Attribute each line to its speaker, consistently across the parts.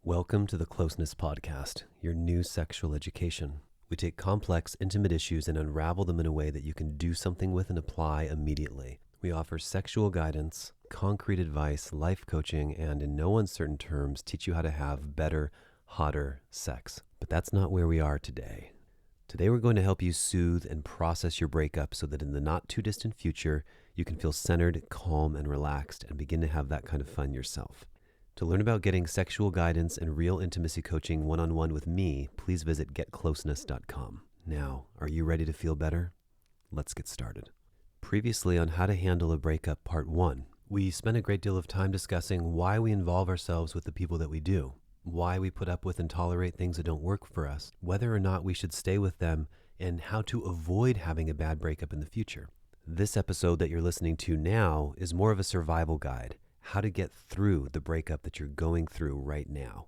Speaker 1: Welcome to the Closeness podcast, your new sexual education. We take complex, intimate issues and unravel them in a way that you can do something with and apply immediately. We offer sexual guidance, concrete advice, life coaching, and in no uncertain terms, teach you how to have better, hotter sex. But that's not where we are today. Today we're going to help you soothe and process your breakup so that in the not too distant future, you can feel centered, calm, and relaxed and begin to have that kind of fun yourself. To learn about getting sexual guidance and real intimacy coaching one-on-one with me, please visit getcloseness.com. Now, are you ready to feel better? Let's get started. Previously on How to Handle a Breakup Part 1, we spent a great deal of time discussing why we involve ourselves with the people that we do, why we put up with and tolerate things that don't work for us, whether or not we should stay with them, and how to avoid having a bad breakup in the future. This episode that you're listening to now is more of a survival guide. How to get through the breakup that you're going through right now.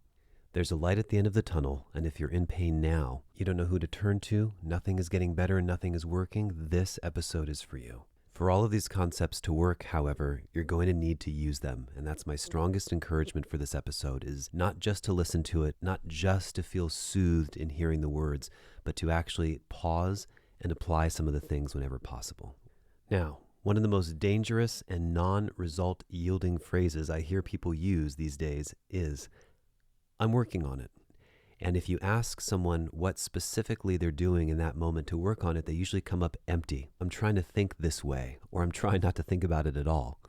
Speaker 1: There's a light at the end of the tunnel, and if you're in pain now, you don't know who to turn to, nothing is getting better and nothing is working, this episode is for you. For all of these concepts to work, however, you're going to need to use them, and that's my strongest encouragement for this episode is not just to listen to it, not just to feel soothed in hearing the words, but to actually pause and apply some of the things whenever possible. Now, one of the most dangerous and non-result yielding phrases I hear people use these days is, I'm working on it. And if you ask someone what specifically they're doing in that moment to work on it, they usually come up empty. I'm trying to think this way, or I'm trying not to think about it at all.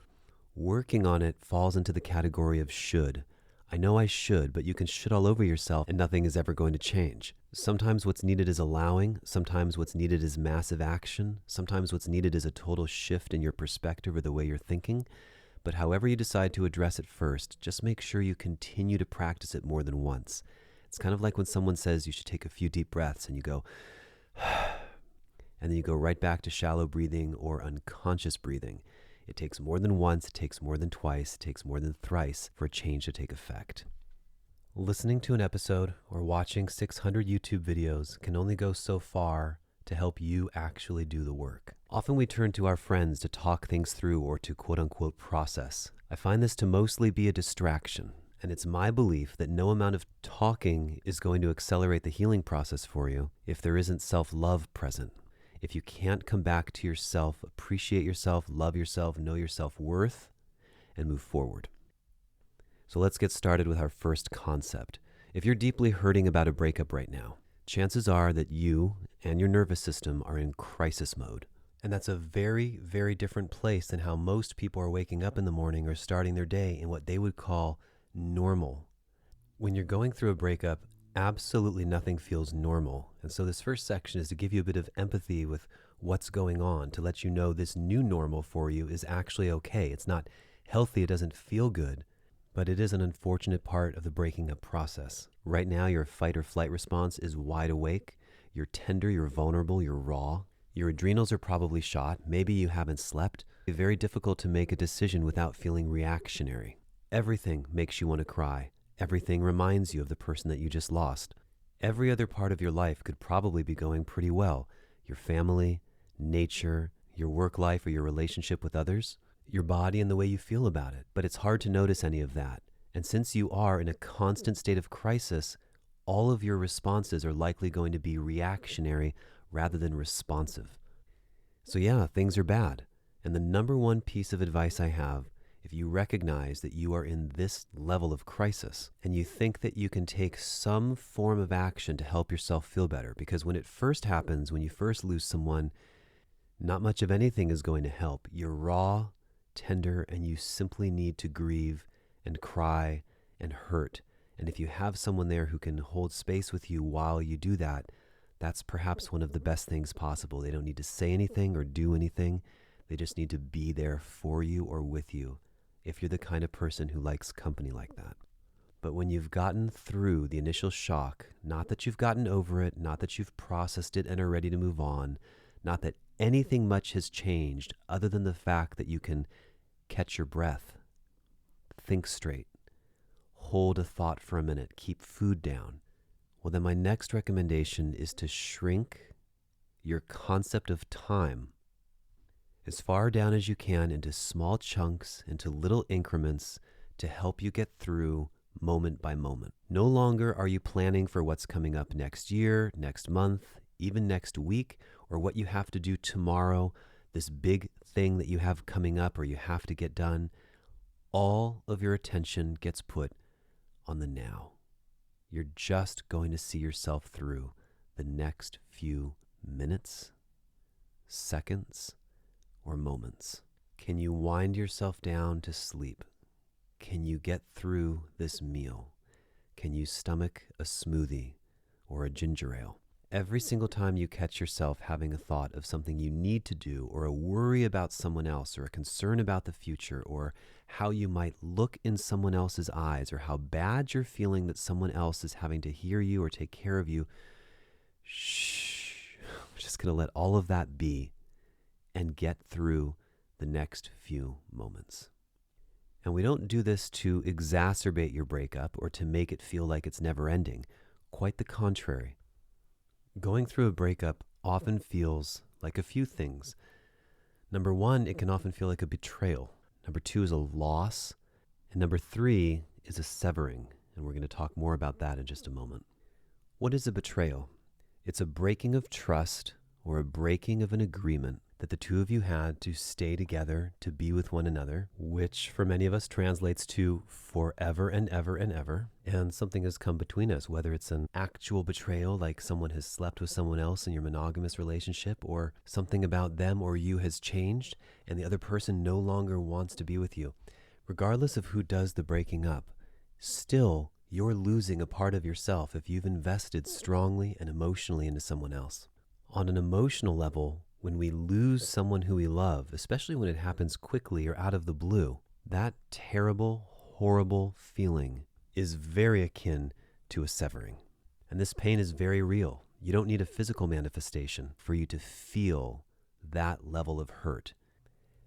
Speaker 1: Working on it falls into the category of should. I know I should, but you can should all over yourself and nothing is ever going to change. Sometimes what's needed is allowing, sometimes what's needed is massive action, sometimes what's needed is a total shift in your perspective or the way you're thinking. But however you decide to address it first, just make sure you continue to practice it more than once. It's kind of like when someone says you should take a few deep breaths and you go, and then you go right back to shallow breathing or unconscious breathing. It takes more than once, it takes more than twice, it takes more than thrice for a change to take effect. Listening to an episode or watching 600 YouTube videos can only go so far to help you actually do the work. Often we turn to our friends to talk things through or to quote-unquote process. I find this to mostly be a distraction, and it's my belief that no amount of talking is going to accelerate the healing process for you if there isn't self-love present. If you can't come back to yourself, appreciate yourself, love yourself, know your self-worth, and move forward. So let's get started with our first concept. If you're deeply hurting about a breakup right now, chances are that you and your nervous system are in crisis mode. And that's a very, very different place than how most people are waking up in the morning or starting their day in what they would call normal. When you're going through a breakup, absolutely nothing feels normal. And so this first section is to give you a bit of empathy with what's going on, to let you know this new normal for you is actually okay. It's not healthy, it doesn't feel good, but it is an unfortunate part of the breaking up process. Right now, your fight or flight response is wide awake. You're tender, you're vulnerable, you're raw. Your adrenals are probably shot. Maybe you haven't slept. It's very difficult to make a decision without feeling reactionary. Everything makes you want to cry. Everything reminds you of the person that you just lost. Every other part of your life could probably be going pretty well. Your family, nature, your work life or your relationship with others, your body and the way you feel about it. But it's hard to notice any of that. And since you are in a constant state of crisis, all of your responses are likely going to be reactionary rather than responsive. So yeah, things are bad. And the number one piece of advice I have, if you recognize that you are in this level of crisis and you think that you can take some form of action to help yourself feel better, because when it first happens, when you first lose someone, not much of anything is going to help. You're raw, tender, and you simply need to grieve and cry and hurt. And if you have someone there who can hold space with you while you do that, that's perhaps one of the best things possible. They don't need to say anything or do anything. They just need to be there for you or with you, if you're the kind of person who likes company like that. But when you've gotten through the initial shock, not that you've gotten over it, not that you've processed it and are ready to move on, not that anything much has changed other than the fact that you can catch your breath, think straight, hold a thought for a minute, keep food down, well, then my next recommendation is to shrink your concept of time as far down as you can into small chunks, into little increments to help you get through moment by moment. No longer are you planning for what's coming up next year, next month, even next week, or what you have to do tomorrow, this big thing that you have coming up or you have to get done. All of your attention gets put on the now. You're just going to see yourself through the next few minutes, seconds, or moments. Can you wind yourself down to sleep? Can you get through this meal? Can you stomach a smoothie or a ginger ale? Every single time you catch yourself having a thought of something you need to do, or a worry about someone else, or a concern about the future, or how you might look in someone else's eyes, or how bad you're feeling that someone else is having to hear you or take care of you, shh, we're just going to let all of that be and get through the next few moments. And we don't do this to exacerbate your breakup or to make it feel like it's never ending. Quite the contrary. Going through a breakup often feels like a few things. Number one, it can often feel like a betrayal. Number two is a loss. And number three is a severing. And we're going to talk more about that in just a moment. What is a betrayal? It's a breaking of trust or a breaking of an agreement that the two of you had to stay together, to be with one another, which for many of us translates to forever and ever and ever. And something has come between us, whether it's an actual betrayal, like someone has slept with someone else in your monogamous relationship, or something about them or you has changed and the other person no longer wants to be with you. Regardless of who does the breaking up, still you're losing a part of yourself if you've invested strongly and emotionally into someone else. On an emotional level, when we lose someone who we love, especially when it happens quickly or out of the blue, that terrible, horrible feeling is very akin to a severing. And this pain is very real. You don't need a physical manifestation for you to feel that level of hurt.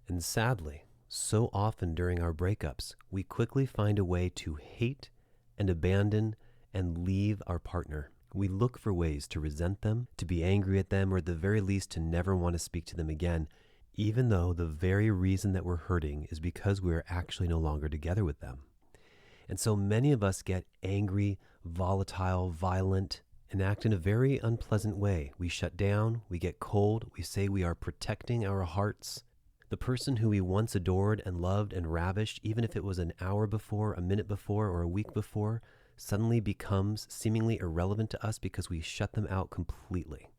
Speaker 1: And sadly, so often during our breakups, we quickly find a way to hate and abandon and leave our partner. We look for ways to resent them, to be angry at them, or at the very least to never want to speak to them again, even though the very reason that we're hurting is because we're actually no longer together with them. And so many of us get angry, volatile, violent, and act in a very unpleasant way. We shut down, we get cold, we say we are protecting our hearts. The person who we once adored and loved and ravished, even if it was an hour before, a minute before, or a week before, suddenly becomes seemingly irrelevant to us because we shut them out completely.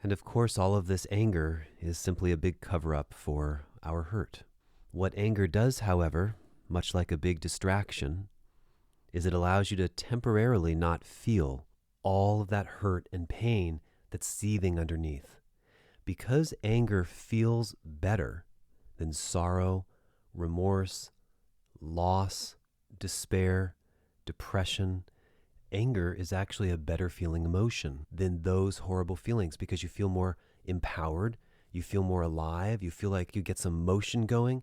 Speaker 1: And of course, all of this anger is simply a big cover-up for our hurt. What anger does, however, much like a big distraction, is it allows you to temporarily not feel all of that hurt and pain that's seething underneath. Because anger feels better than sorrow, remorse, loss, despair, depression, anger is actually a better feeling emotion than those horrible feelings because you feel more empowered, you feel more alive, you feel like you get some motion going.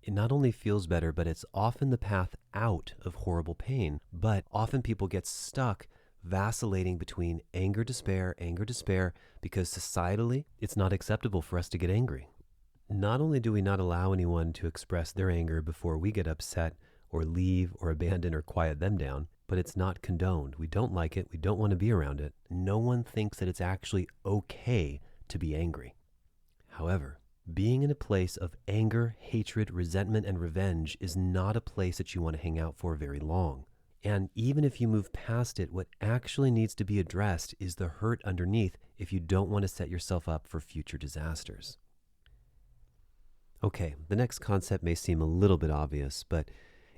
Speaker 1: It not only feels better, but it's often the path out of horrible pain. But often people get stuck vacillating between anger, despair, because societally it's not acceptable for us to get angry. Not only do we not allow anyone to express their anger before we get upset, or leave, or abandon, or quiet them down, but it's not condoned. We don't like it. We don't want to be around it. No one thinks that it's actually okay to be angry. However, being in a place of anger, hatred, resentment, and revenge is not a place that you want to hang out for very long. And even if you move past it, what actually needs to be addressed is the hurt underneath if you don't want to set yourself up for future disasters. Okay, the next concept may seem a little bit obvious, but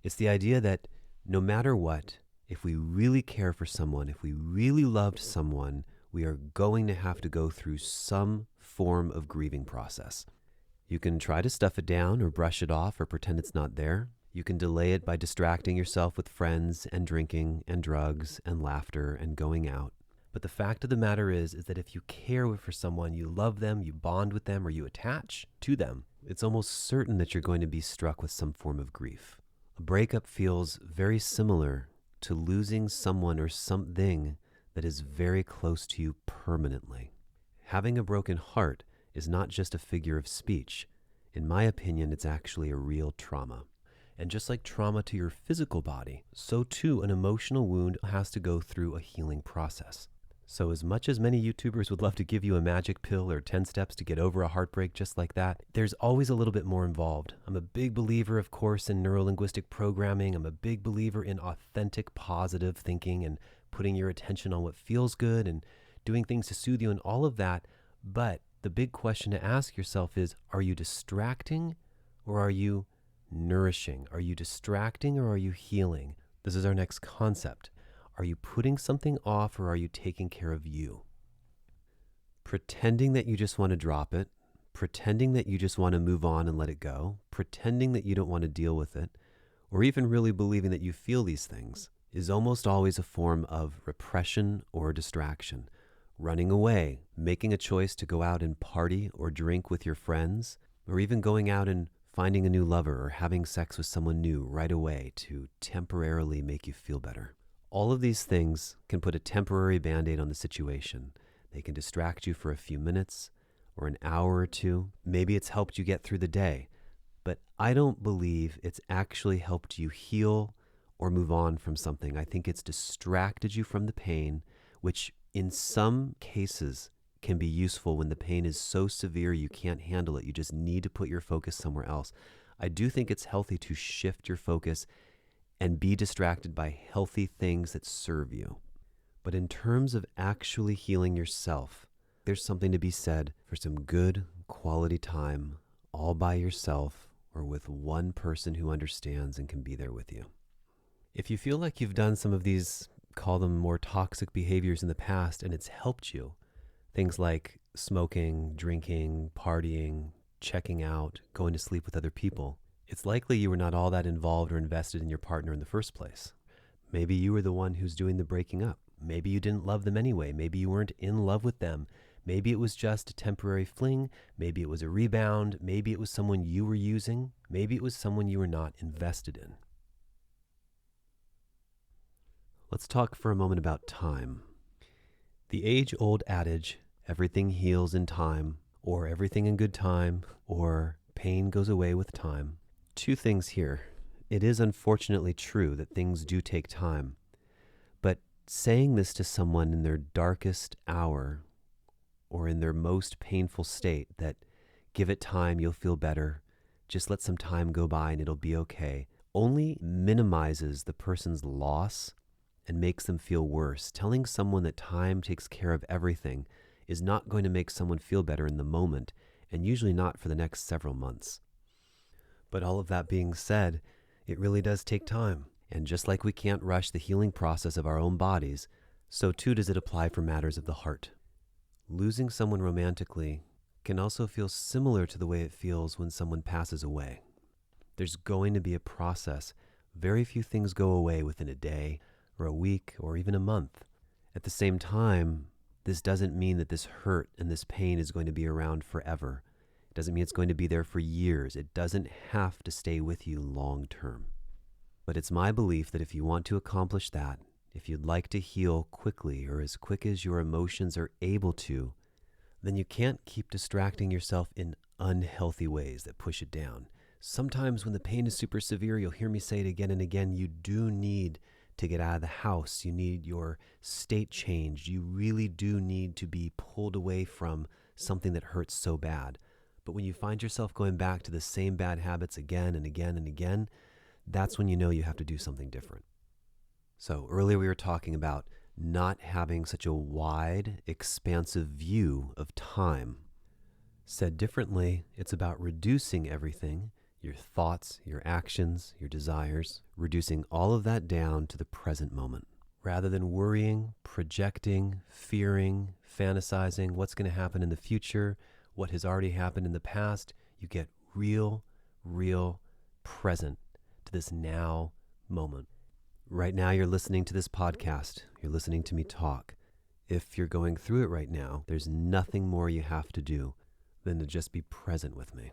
Speaker 1: it's the idea that no matter what, if we really care for someone, if we really loved someone, we are going to have to go through some form of grieving process. You can try to stuff it down or brush it off or pretend it's not there. You can delay it by distracting yourself with friends and drinking and drugs and laughter and going out. But the fact of the matter is that if you care for someone, you love them, you bond with them, or you attach to them, it's almost certain that you're going to be struck with some form of grief. A breakup feels very similar to losing someone or something that is very close to you permanently. Having a broken heart is not just a figure of speech. In my opinion, it's actually a real trauma. And just like trauma to your physical body, so too an emotional wound has to go through a healing process. So as much as many YouTubers would love to give you a magic pill or 10 steps to get over a heartbreak just like that, there's always a little bit more involved. I'm a big believer, of course, in neuro-linguistic programming. I'm a big believer in authentic, positive thinking and putting your attention on what feels good and doing things to soothe you and all of that. But the big question to ask yourself is, are you distracting or are you nourishing? Are you distracting or are you healing? This is our next concept. Are you putting something off or are you taking care of you? Pretending that you just want to drop it, pretending that you just want to move on and let it go, pretending that you don't want to deal with it, or even really believing that you feel these things is almost always a form of repression or distraction. Running away, making a choice to go out and party or drink with your friends, or even going out and finding a new lover or having sex with someone new right away to temporarily make you feel better. All of these things can put a temporary band-aid on the situation. They can distract you for a few minutes or an hour or two. Maybe it's helped you get through the day, but I don't believe it's actually helped you heal or move on from something. I think it's distracted you from the pain, which in some cases can be useful when the pain is so severe you can't handle it. You just need to put your focus somewhere else. I do think it's healthy to shift your focus and be distracted by healthy things that serve you. But in terms of actually healing yourself, there's something to be said for some good quality time all by yourself or with one person who understands and can be there with you. If you feel like you've done some of these, call them more toxic behaviors in the past and it's helped you, things like smoking, drinking, partying, checking out, going to sleep with other people, it's likely you were not all that involved or invested in your partner in the first place. Maybe you were the one who's doing the breaking up. Maybe you didn't love them anyway. Maybe you weren't in love with them. Maybe it was just a temporary fling. Maybe it was a rebound. Maybe it was someone you were using. Maybe it was someone you were not invested in. Let's talk for a moment about time. The age-old adage, everything heals in time, or everything in good time, or pain goes away with time. Two things here. It is unfortunately true that things do take time, but saying this to someone in their darkest hour or in their most painful state, that give it time, you'll feel better, just let some time go by and it'll be okay, only minimizes the person's loss and makes them feel worse. Telling someone that time takes care of everything is not going to make someone feel better in the moment, and usually not for the next several months. But all of that being said, it really does take time. And just like we can't rush the healing process of our own bodies, so too does it apply for matters of the heart. Losing someone romantically can also feel similar to the way it feels when someone passes away. There's going to be a process. Very few things go away within a day or a week or even a month. At the same time, this doesn't mean that this hurt and this pain is going to be around forever. It doesn't mean it's going to be there for years. It doesn't have to stay with you long term. But it's my belief that if you want to accomplish that, if you'd like to heal quickly or as quick as your emotions are able to, then you can't keep distracting yourself in unhealthy ways that push it down. Sometimes when the pain is super severe, you'll hear me say it again and again, you do need to get out of the house. You need your state changed. You really do need to be pulled away from something that hurts so bad. But when you find yourself going back to the same bad habits again and again and again, that's when you know you have to do something different. So earlier we were talking about not having such a wide, expansive view of time. Said differently, it's about reducing everything, your thoughts, your actions, your desires, reducing all of that down to the present moment. Rather than worrying, projecting, fearing, fantasizing what's going to happen in the future, what has already happened in the past, you get real present to this now moment. Right now you're listening to this podcast. You're listening to me talk. If you're going through it right now, there's nothing more you have to do than to just be present with me.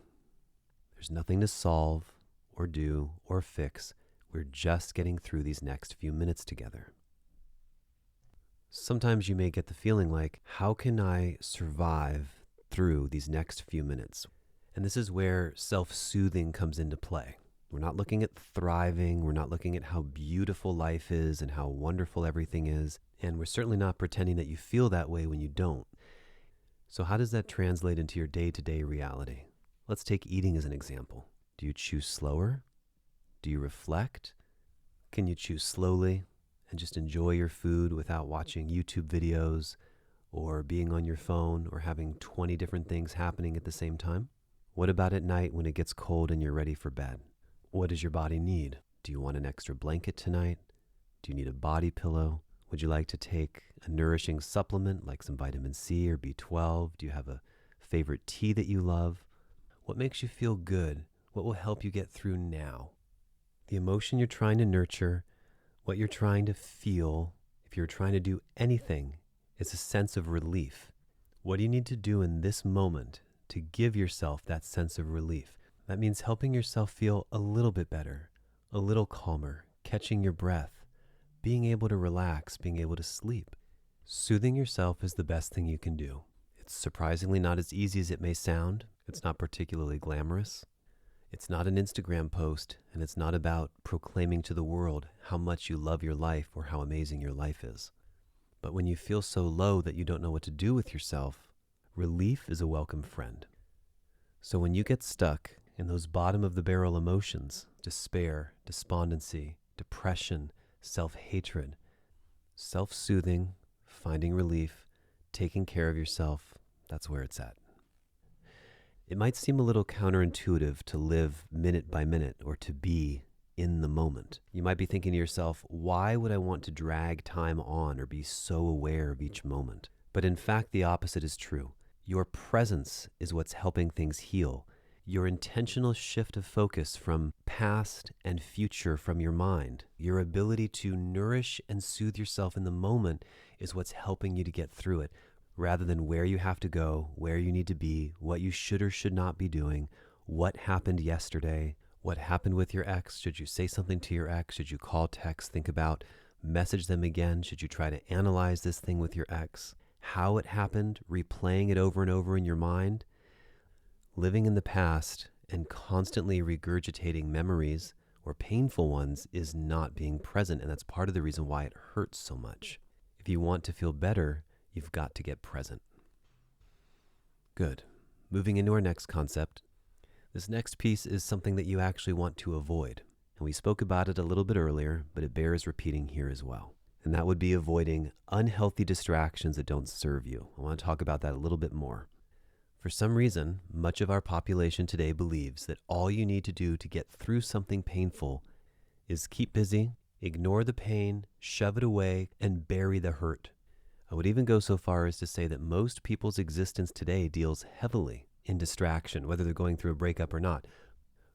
Speaker 1: There's nothing to solve or do or fix. We're just getting through these next few minutes together. Sometimes you may get the feeling like, how can I survive through these next few minutes? And this is where self-soothing comes into play. We're not looking at thriving. We're not looking at how beautiful life is and how wonderful everything is. And we're certainly not pretending that you feel that way when you don't. So how does that translate into your day-to-day reality? Let's take eating as an example. Do you choose slower? Do you reflect? Can you choose slowly and just enjoy your food without watching YouTube videos or being on your phone or having 20 different things happening at the same time? What about at night when it gets cold and you're ready for bed? What does your body need? Do you want an extra blanket tonight? Do you need a body pillow? Would you like to take a nourishing supplement like some vitamin C or B12? Do you have a favorite tea that you love? What makes you feel good? What will help you get through now? The emotion you're trying to nurture, what you're trying to feel, if you're trying to do anything, is a sense of relief. What do you need to do in this moment to give yourself that sense of relief? That means helping yourself feel a little bit better, a little calmer, catching your breath, being able to relax, being able to sleep. Soothing yourself is the best thing you can do. It's surprisingly not as easy as it may sound. It's not particularly glamorous. It's not an Instagram post, and it's not about proclaiming to the world how much you love your life or how amazing your life is. But when you feel so low that you don't know what to do with yourself, relief is a welcome friend. So when you get stuck in those bottom of the barrel emotions, despair, despondency, depression, self-hatred, self-soothing, finding relief, taking care of yourself, that's where it's at. It might seem a little counterintuitive to live minute by minute or to be in the moment. You might be thinking to yourself, why would I want to drag time on or be so aware of each moment? But in fact, the opposite is true. Your presence is what's helping things heal. Your intentional shift of focus from past and future from your mind, your ability to nourish and soothe yourself in the moment is what's helping you to get through it, rather than where you have to go, where you need to be, what you should or should not be doing, what happened yesterday, what happened with your ex. Should you say something to your ex? Should you call, text, think about, message them again? Should you try to analyze this thing with your ex? How it happened, replaying it over and over in your mind? Living in the past and constantly regurgitating memories or painful ones is not being present, and that's part of the reason why it hurts so much. If you want to feel better, you've got to get present. Good. Moving into our next concept. This next piece is something that you actually want to avoid. And we spoke about it a little bit earlier, but it bears repeating here as well. And that would be avoiding unhealthy distractions that don't serve you. I want to talk about that a little bit more. For some reason, much of our population today believes that all you need to do to get through something painful is keep busy, ignore the pain, shove it away, and bury the hurt. I would even go so far as to say that most people's existence today deals heavily in distraction, whether they're going through a breakup or not.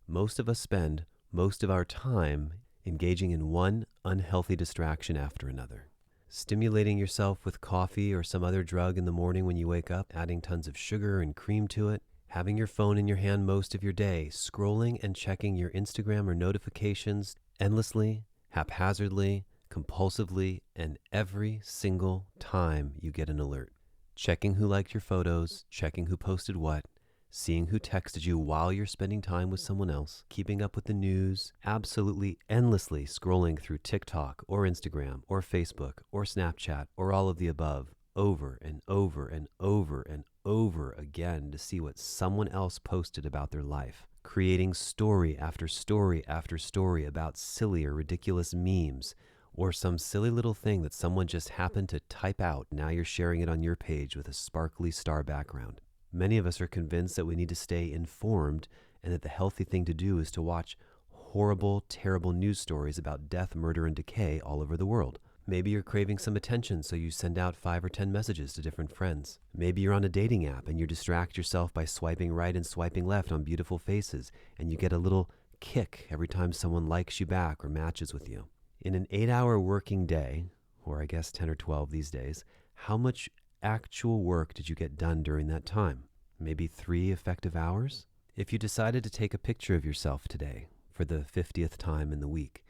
Speaker 1: Most of us spend most of our time engaging in one unhealthy distraction after another. Stimulating yourself with coffee or some other drug in the morning when you wake up, adding tons of sugar and cream to it, having your phone in your hand most of your day, scrolling and checking your Instagram or notifications endlessly, haphazardly, compulsively, and every single time you get an alert. Checking who liked your photos, checking who posted what, seeing who texted you while you're spending time with someone else, keeping up with the news, absolutely endlessly scrolling through TikTok or Instagram or Facebook or Snapchat or all of the above over and over and over and over again to see what someone else posted about their life. Creating story after story after story about silly or ridiculous memes, or some silly little thing that someone just happened to type out. Now you're sharing it on your page with a sparkly star background. Many of us are convinced that we need to stay informed and that the healthy thing to do is to watch horrible, terrible news stories about death, murder, and decay all over the world. Maybe you're craving some attention, so you send out 5 or 10 messages to different friends. Maybe you're on a dating app and you distract yourself by swiping right and swiping left on beautiful faces, and you get a little kick every time someone likes you back or matches with you. In an 8-hour working day, or I guess 10 or 12 these days, how much actual work did you get done during that time? Maybe 3 effective hours? If you decided to take a picture of yourself today for the 50th time in the week,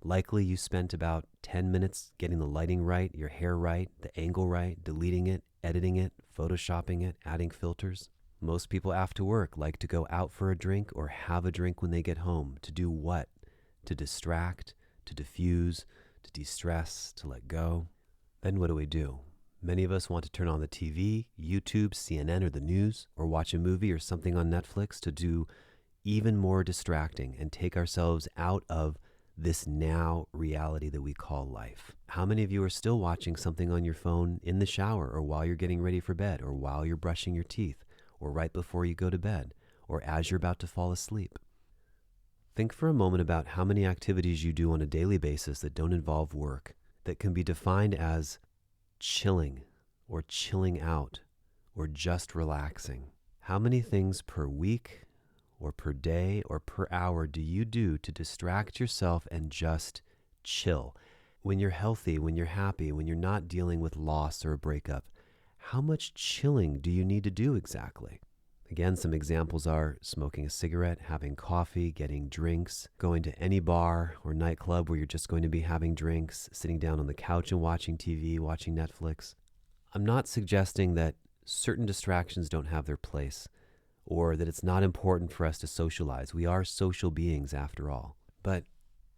Speaker 1: likely you spent about 10 minutes getting the lighting right, your hair right, the angle right, deleting it, editing it, photoshopping it, adding filters. Most people after work like to go out for a drink or have a drink when they get home. To do what? To distract, to diffuse, to de-stress, to let go. Then what do? Many of us want to turn on the TV, YouTube, CNN, or the news, or watch a movie or something on Netflix to do even more distracting and take ourselves out of this now reality that we call life. How many of you are still watching something on your phone in the shower, or while you're getting ready for bed, or while you're brushing your teeth, or right before you go to bed, or as you're about to fall asleep? Think for a moment about how many activities you do on a daily basis that don't involve work, that can be defined as chilling, or chilling out, or just relaxing. How many things per week, or per day, or per hour do you do to distract yourself and just chill? When you're healthy, when you're happy, when you're not dealing with loss or a breakup, how much chilling do you need to do exactly? Again, some examples are smoking a cigarette, having coffee, getting drinks, going to any bar or nightclub where you're just going to be having drinks, sitting down on the couch and watching TV, watching Netflix. I'm not suggesting that certain distractions don't have their place, or that it's not important for us to socialize. We are social beings after all. But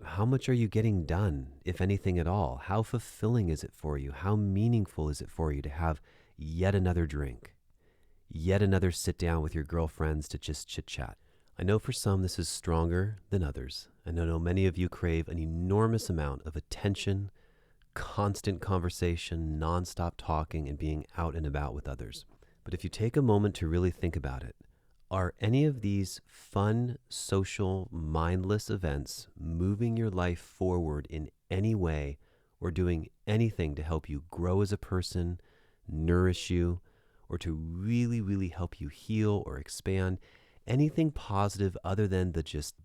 Speaker 1: how much are you getting done, if anything at all? How fulfilling is it for you? How meaningful is it for you to have yet another drink, yet another sit down with your girlfriends to just chit-chat? I know for some this is stronger than others. I know many of you crave an enormous amount of attention, constant conversation, nonstop talking, and being out and about with others. But if you take a moment to really think about it, are any of these fun, social, mindless events moving your life forward in any way, or doing anything to help you grow as a person, nourish you, or to really, really help you heal or expand? Anything positive other than the just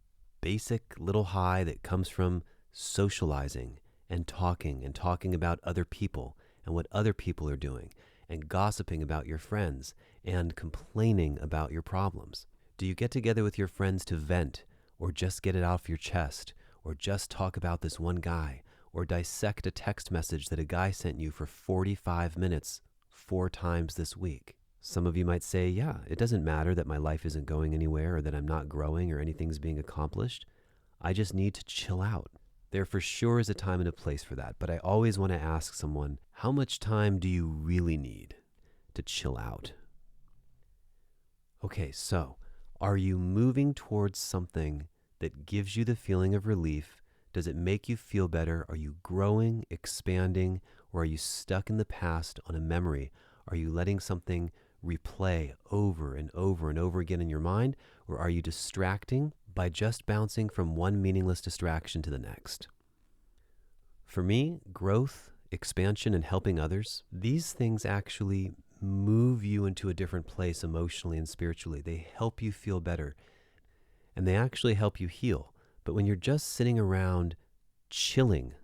Speaker 1: basic little high that comes from socializing and talking about other people and what other people are doing, and gossiping about your friends and complaining about your problems? Do you get together with your friends to vent, or just get it off your chest, or just talk about this one guy, or dissect a text message that a guy sent you for 45 minutes 4 times this week? Some of you might say, yeah, it doesn't matter that my life isn't going anywhere, or that I'm not growing, or anything's being accomplished. I just need to chill out. There for sure is a time and a place for that, but I always want to ask someone, how much time do you really need to chill out? Okay, so are you moving towards something that gives you the feeling of relief? Does it make you feel better? Are you growing, expanding, or are you stuck in the past on a memory? Are you letting something replay over and over and over again in your mind, or are you distracting by just bouncing from one meaningless distraction to the next? For me, growth, expansion, and helping others, these things actually move you into a different place emotionally and spiritually. They help you feel better, and they actually help you heal. But when you're just sitting around chilling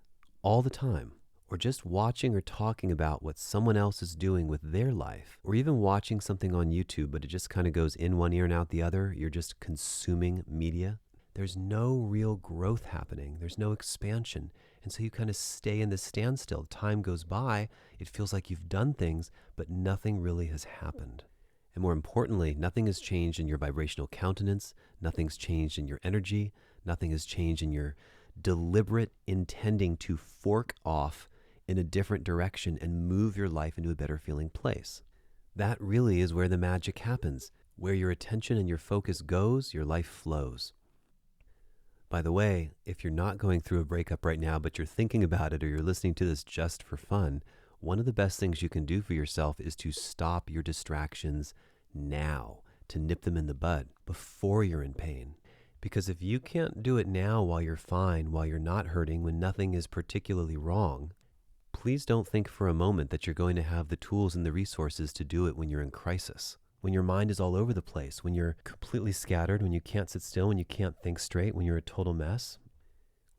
Speaker 1: all the time, or just watching or talking about what someone else is doing with their life, or even watching something on YouTube, but it just kind of goes in one ear and out the other, you're just consuming media, there's no real growth happening. There's no expansion. And so you kind of stay in this standstill. Time goes by. It feels like you've done things, but nothing really has happened. And more importantly, nothing has changed in your vibrational countenance. Nothing's changed in your energy. Nothing has changed in your deliberate intending to fork off in a different direction and move your life into a better feeling place. That really is where the magic happens. Where your attention and your focus goes, your life flows. By the way, if you're not going through a breakup right now, but you're thinking about it, or you're listening to this just for fun, one of the best things you can do for yourself is to stop your distractions now, to nip them in the bud before you're in pain. Because if you can't do it now while you're fine, while you're not hurting, when nothing is particularly wrong, please don't think for a moment that you're going to have the tools and the resources to do it when you're in crisis. When your mind is all over the place, when you're completely scattered, when you can't sit still, when you can't think straight, when you're a total mess.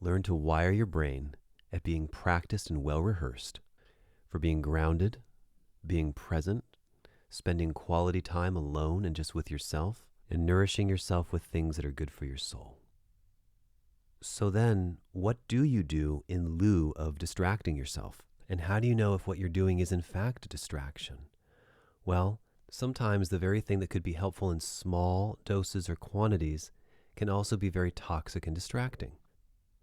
Speaker 1: Learn to wire your brain at being practiced and well-rehearsed for being grounded, being present, spending quality time alone and just with yourself, and nourishing yourself with things that are good for your soul. So then, what do you do in lieu of distracting yourself? And how do you know if what you're doing is in fact a distraction? Well, Sometimes the very thing that could be helpful in small doses or quantities can also be very toxic and distracting.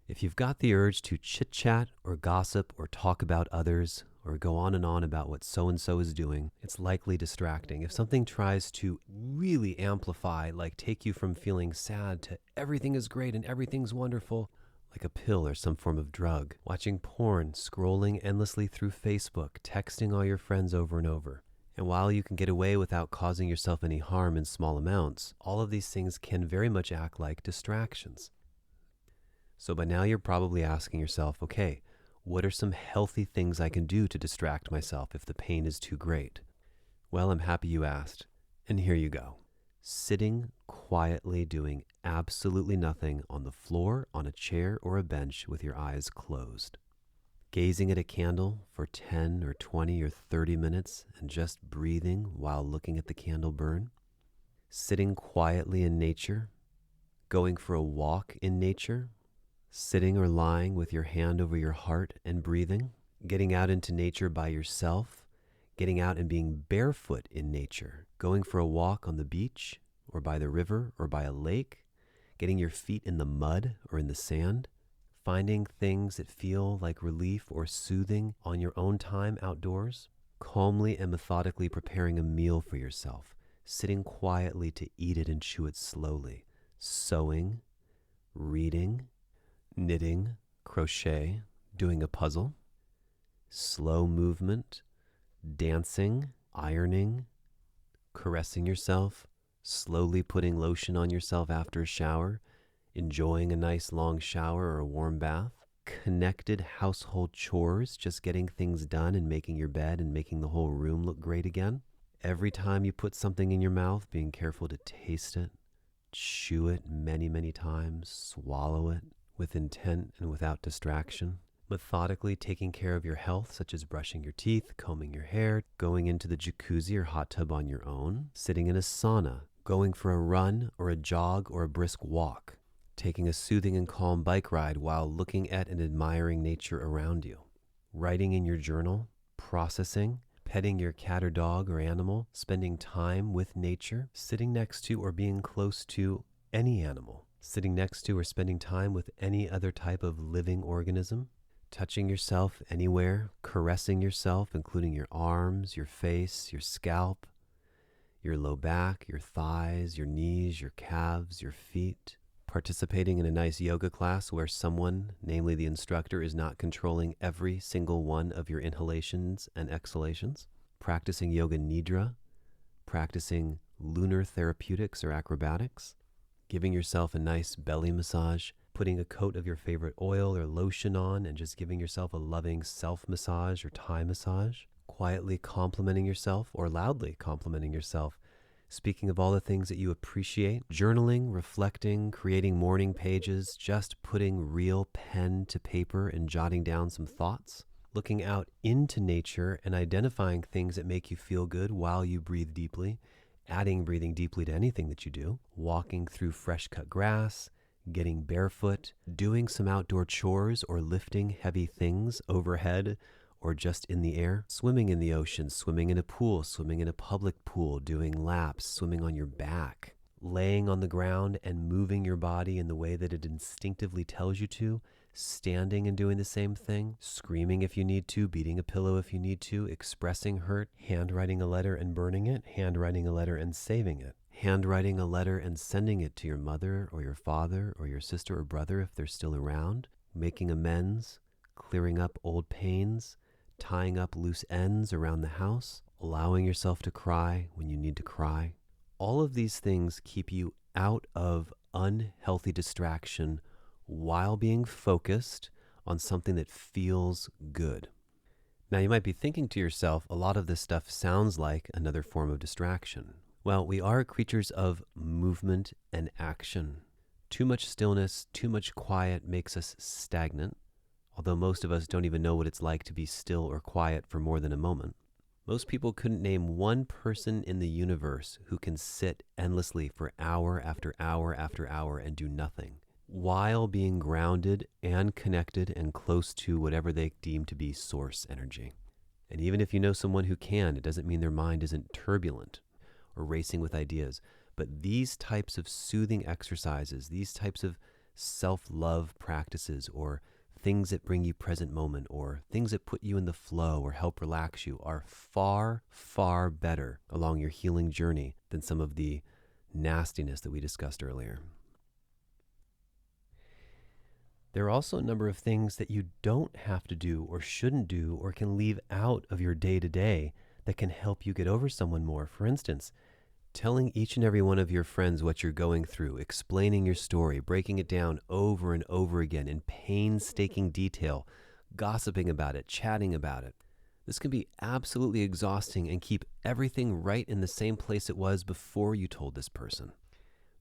Speaker 1: If you've got the urge to chit-chat or gossip or talk about others or go on and on about what so-and-so is doing, it's likely distracting. If something tries to really amplify, like take you from feeling sad to everything is great and everything's wonderful, like a pill or some form of drug, watching porn, scrolling endlessly through Facebook, texting all your friends over and over. And while you can get away without causing yourself any harm in small amounts, all of these things can very much act like distractions. So by now you're probably asking yourself, okay, what are some healthy things I can do to distract myself if the pain is too great? Well, I'm happy you asked, and here you go. Sitting quietly doing absolutely nothing on the floor, on a chair, or a bench with your eyes closed. Gazing at a candle for 10 or 20 or 30 minutes and just breathing while looking at the candle burn. Sitting quietly in nature, going for a walk in nature, sitting or lying with your hand over your heart and breathing, getting out into nature by yourself, getting out and being barefoot in nature, going for a walk on the beach or by the river or by a lake, getting your feet in the mud or in the sand, finding things that feel like relief or soothing on your own time outdoors, calmly and methodically preparing a meal for yourself, sitting quietly to eat it and chew it slowly, sewing, reading, knitting, crochet, doing a puzzle, slow movement, dancing, ironing, caressing yourself, slowly putting lotion on yourself after a shower, enjoying a nice long shower or a warm bath, connected household chores, just getting things done and making your bed and making the whole room look great again. Every time you put something in your mouth, being careful to taste it, chew it many, many times, swallow it with intent and without distraction. Methodically taking care of your health, such as brushing your teeth, combing your hair, going into the jacuzzi or hot tub on your own, sitting in a sauna, going for a run or a jog or a brisk walk, taking a soothing and calm bike ride while looking at and admiring nature around you, writing in your journal, processing, petting your cat or dog or animal, spending time with nature, sitting next to or being close to any animal, sitting next to or spending time with any other type of living organism, touching yourself anywhere, caressing yourself, including your arms, your face, your scalp, your low back, your thighs, your knees, your calves, your feet, participating in a nice yoga class where someone, namely the instructor, is not controlling every single one of your inhalations and exhalations, practicing yoga nidra, practicing lunar therapeutics or acrobatics, giving yourself a nice belly massage, putting a coat of your favorite oil or lotion on and just giving yourself a loving self-massage or Thai massage, quietly complimenting yourself or loudly complimenting yourself, speaking of all the things that you appreciate, journaling, reflecting, creating morning pages, just putting real pen to paper and jotting down some thoughts, looking out into nature and identifying things that make you feel good while you breathe deeply, adding breathing deeply to anything that you do, walking through fresh cut grass, getting barefoot, doing some outdoor chores or lifting heavy things overhead or just in the air, swimming in the ocean, swimming in a pool, swimming in a public pool, doing laps, swimming on your back, laying on the ground and moving your body in the way that it instinctively tells you to, standing and doing the same thing, screaming if you need to, beating a pillow if you need to, expressing hurt, handwriting a letter and burning it, handwriting a letter and saving it, handwriting a letter and sending it to your mother or your father or your sister or brother if they're still around, making amends, clearing up old pains, tying up loose ends around the house, allowing yourself to cry when you need to cry. All of these things keep you out of unhealthy distraction while being focused on something that feels good. Now you might be thinking to yourself, a lot of this stuff sounds like another form of distraction. Well, we are creatures of movement and action. Too much stillness, too much quiet makes us stagnant, although most of us don't even know what it's like to be still or quiet for more than a moment. Most people couldn't name one person in the universe who can sit endlessly for hour after hour after hour and do nothing, while being grounded and connected and close to whatever they deem to be source energy. And even if you know someone who can, it doesn't mean their mind isn't turbulent. or racing with ideas. But these types of soothing exercises, these types of self-love practices, or things that bring you present moment, or things that put you in the flow or help relax you, are far, far better along your healing journey than some of the nastiness that we discussed earlier. There are also a number of things that you don't have to do or shouldn't do or can leave out of your day-to-day that can help you get over someone more. For instance, telling each and every one of your friends what you're going through, explaining your story, breaking it down over and over again in painstaking detail, gossiping about it, chatting about it. This can be absolutely exhausting and keep everything right in the same place it was before you told this person.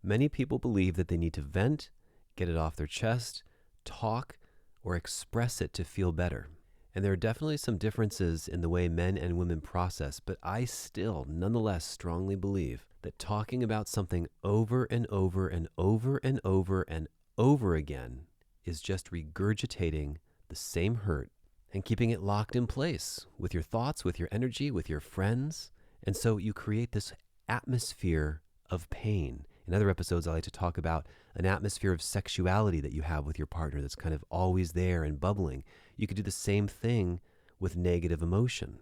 Speaker 1: Many people believe that they need to vent, get it off their chest, talk, or express it to feel better. And there are definitely some differences in the way men and women process, but I still nonetheless strongly believe that talking about something over and over and over and over and over again is just regurgitating the same hurt and keeping it locked in place with your thoughts, with your energy, with your friends. And so you create this atmosphere of pain. In other episodes, I like to talk about an atmosphere of sexuality that you have with your partner that's kind of always there and bubbling. You could do the same thing with negative emotion.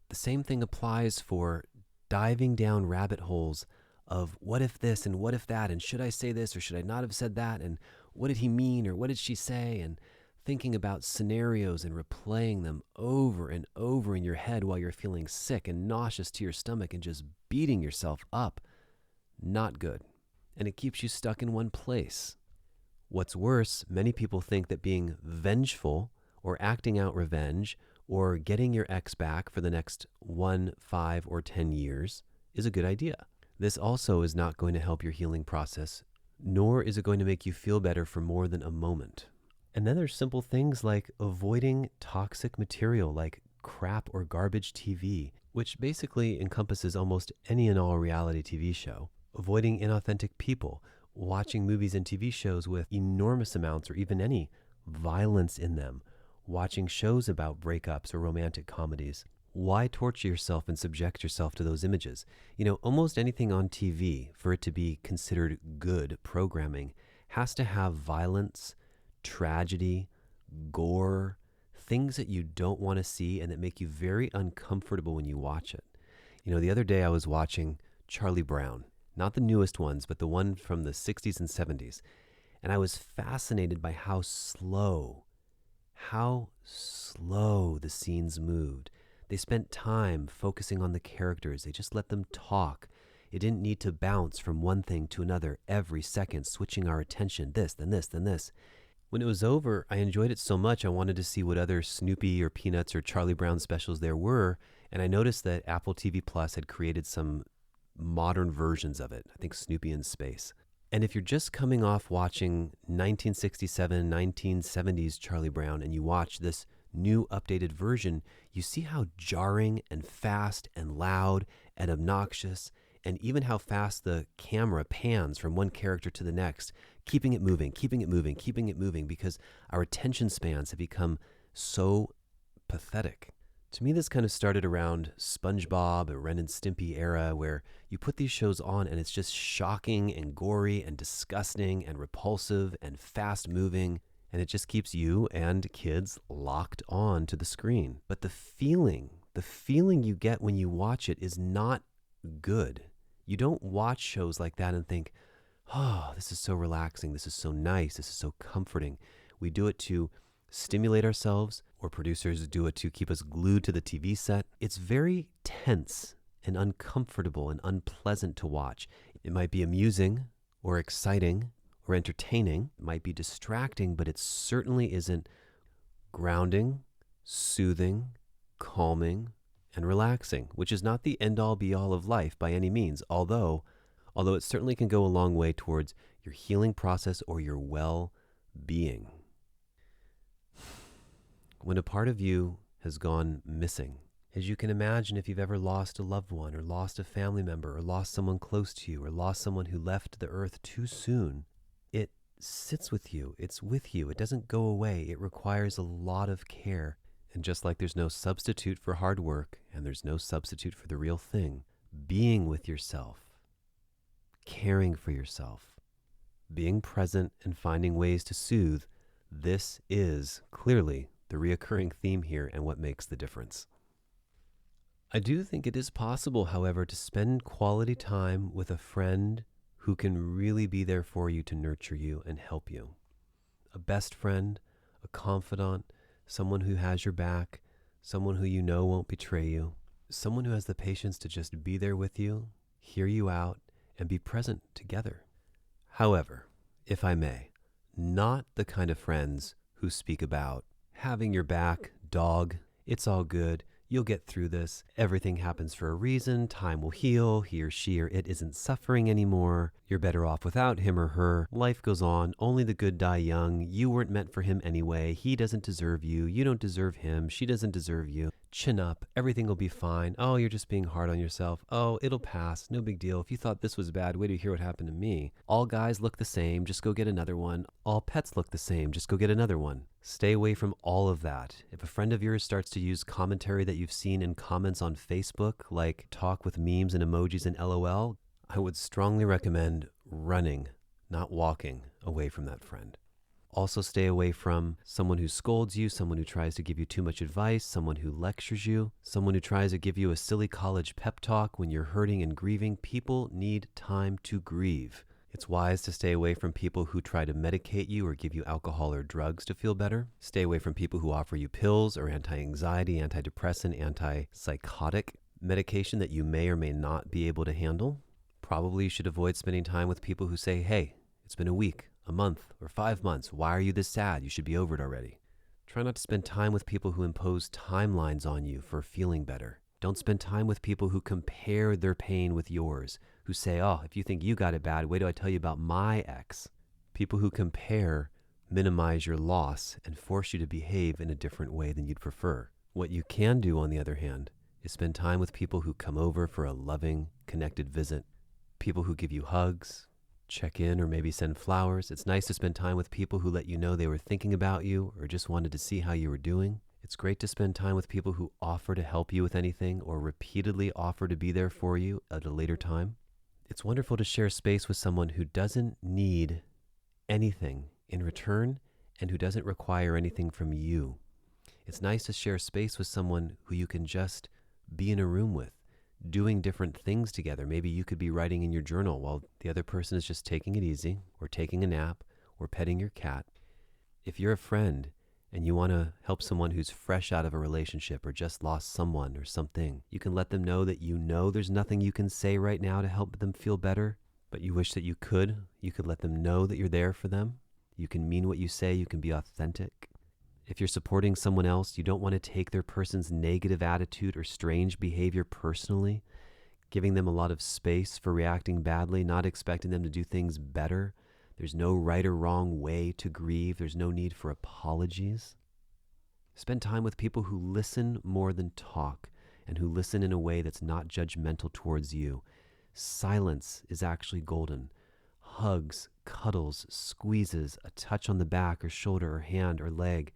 Speaker 1: The same thing applies for diving down rabbit holes of what if this and what if that, and should I say this or should I not have said that, and what did he mean or what did she say, and thinking about scenarios and replaying them over and over in your head while you're feeling sick and nauseous to your stomach and just beating yourself up. Not good. And it keeps you stuck in one place. What's worse, many people think that being vengeful or acting out revenge or getting your ex back for the next 1, 5, or 10 years is a good idea. This also is not going to help your healing process, nor is it going to make you feel better for more than a moment. And then there's simple things like avoiding toxic material like crap or garbage TV, which basically encompasses almost any and all reality TV show. Avoiding inauthentic people, watching movies and TV shows with enormous amounts or even any violence in them, watching shows about breakups or romantic comedies. Why torture yourself and subject yourself to those images? You know, almost anything on TV, for it to be considered good programming, has to have violence, tragedy, gore, things that you don't want to see and that make you very uncomfortable when you watch it. You know, the other day I was watching Charlie Brown. Not the newest ones, but the one from the 60s and 70s. And I was fascinated by how slow the scenes moved. They spent time focusing on the characters. They just let them talk. It didn't need to bounce from one thing to another every second, switching our attention, this, then this, then this. When it was over, I enjoyed it so much I wanted to see what other Snoopy or Peanuts or Charlie Brown specials there were, and I noticed that Apple TV Plus had created some modern versions of it. I think Snoopy in Space. And if you're just coming off watching 1967, 1970s Charlie Brown and you watch this new updated version, you see how jarring and fast and loud and obnoxious, and even how fast the camera pans from one character to the next, keeping it moving, because our attention spans have become so pathetic. To me, this kind of started around SpongeBob or Ren and Stimpy era, where you put these shows on and it's just shocking and gory and disgusting and repulsive and fast moving, and it just keeps you and kids locked on to the screen. But the feeling you get when you watch it is not good. You don't watch shows like that and think, oh, this is so relaxing, this is so nice, this is so comforting. We do it to stimulate ourselves, or producers do it to keep us glued to the TV set. It's very tense and uncomfortable and unpleasant to watch. It might be amusing or exciting or entertaining. It might be distracting, but it certainly isn't grounding, soothing, calming, and relaxing, which is not the end-all be-all of life by any means, although it certainly can go a long way towards your healing process or your well-being. When a part of you has gone missing, as you can imagine, if you've ever lost a loved one or lost a family member or lost someone close to you or lost someone who left the earth too soon, it sits with you. It's with you. It doesn't go away. It requires a lot of care. And just like there's no substitute for hard work and there's no substitute for the real thing, being with yourself caring for yourself, being present and finding ways to soothe. This is clearly the reoccurring theme here and what makes the difference. I do think it is possible, however, to spend quality time with a friend who can really be there for you to nurture you and help you. A best friend, a confidant, someone who has your back, someone who you know won't betray you, someone who has the patience to just be there with you, hear you out, and be present together. However, if I may, not the kind of friends who speak about having your back, dog, it's all good, you'll get through this, everything happens for a reason, time will heal, he or she or it isn't suffering anymore, you're better off without him or her, life goes on, only the good die young, you weren't meant for him anyway, he doesn't deserve you, you don't deserve him, she doesn't deserve you, chin up, everything will be fine, oh, you're just being hard on yourself, oh, it'll pass, no big deal, if you thought this was bad, wait till you hear what happened to me, all guys look the same, just go get another one, all pets look the same, just go get another one. Stay away from all of that. If a friend of yours starts to use commentary that you've seen in comments on Facebook, like talk with memes and emojis and LOL, I would strongly recommend running, not walking, away from that friend. Also stay away from someone who scolds you, someone who tries to give you too much advice, someone who lectures you, someone who tries to give you a silly college pep talk when you're hurting and grieving. People need time to grieve. It's wise to stay away from people who try to medicate you or give you alcohol or drugs to feel better. Stay away from people who offer you pills or anti-anxiety, antidepressant, antipsychotic medication that you may or may not be able to handle. Probably you should avoid spending time with people who say, hey, it's been a week, a month, or 5 months. Why are you this sad? You should be over it already. Try not to spend time with people who impose timelines on you for feeling better. Don't spend time with people who compare their pain with yours, who say, oh, if you think you got it bad, wait till I tell you about my ex. People who compare minimize your loss and force you to behave in a different way than you'd prefer. What you can do, on the other hand, is spend time with people who come over for a loving, connected visit, people who give you hugs, check in, or maybe send flowers. It's nice to spend time with people who let you know they were thinking about you or just wanted to see how you were doing. It's great to spend time with people who offer to help you with anything or repeatedly offer to be there for you at a later time. It's wonderful to share space with someone who doesn't need anything in return and who doesn't require anything from you. It's nice to share space with someone who you can just be in a room with, doing different things together. Maybe you could be writing in your journal while the other person is just taking it easy, or taking a nap, or petting your cat. If you're a friend and you want to help someone who's fresh out of a relationship or just lost someone or something, you can let them know that you know there's nothing you can say right now to help them feel better, but you wish that you could. You could let them know that you're there for them. You can mean what you say. You can be authentic. If you're supporting someone else, you don't want to take their person's negative attitude or strange behavior personally, giving them a lot of space for reacting badly, not expecting them to do things better. There's no right or wrong way to grieve. There's no need for apologies. Spend time with people who listen more than talk and who listen in a way that's not judgmental towards you. Silence is actually golden. Hugs, cuddles, squeezes, a touch on the back or shoulder or hand or leg.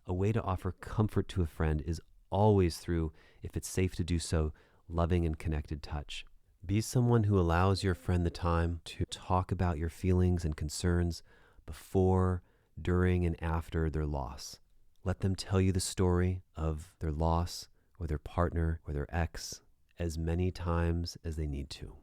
Speaker 1: A way to offer comfort to a friend is always through, if it's safe to do so, loving and connected touch. Be someone who allows your friend the time to talk about your feelings and concerns before, during, and after their loss. Let them tell you the story of their loss or their partner or their ex as many times as they need to.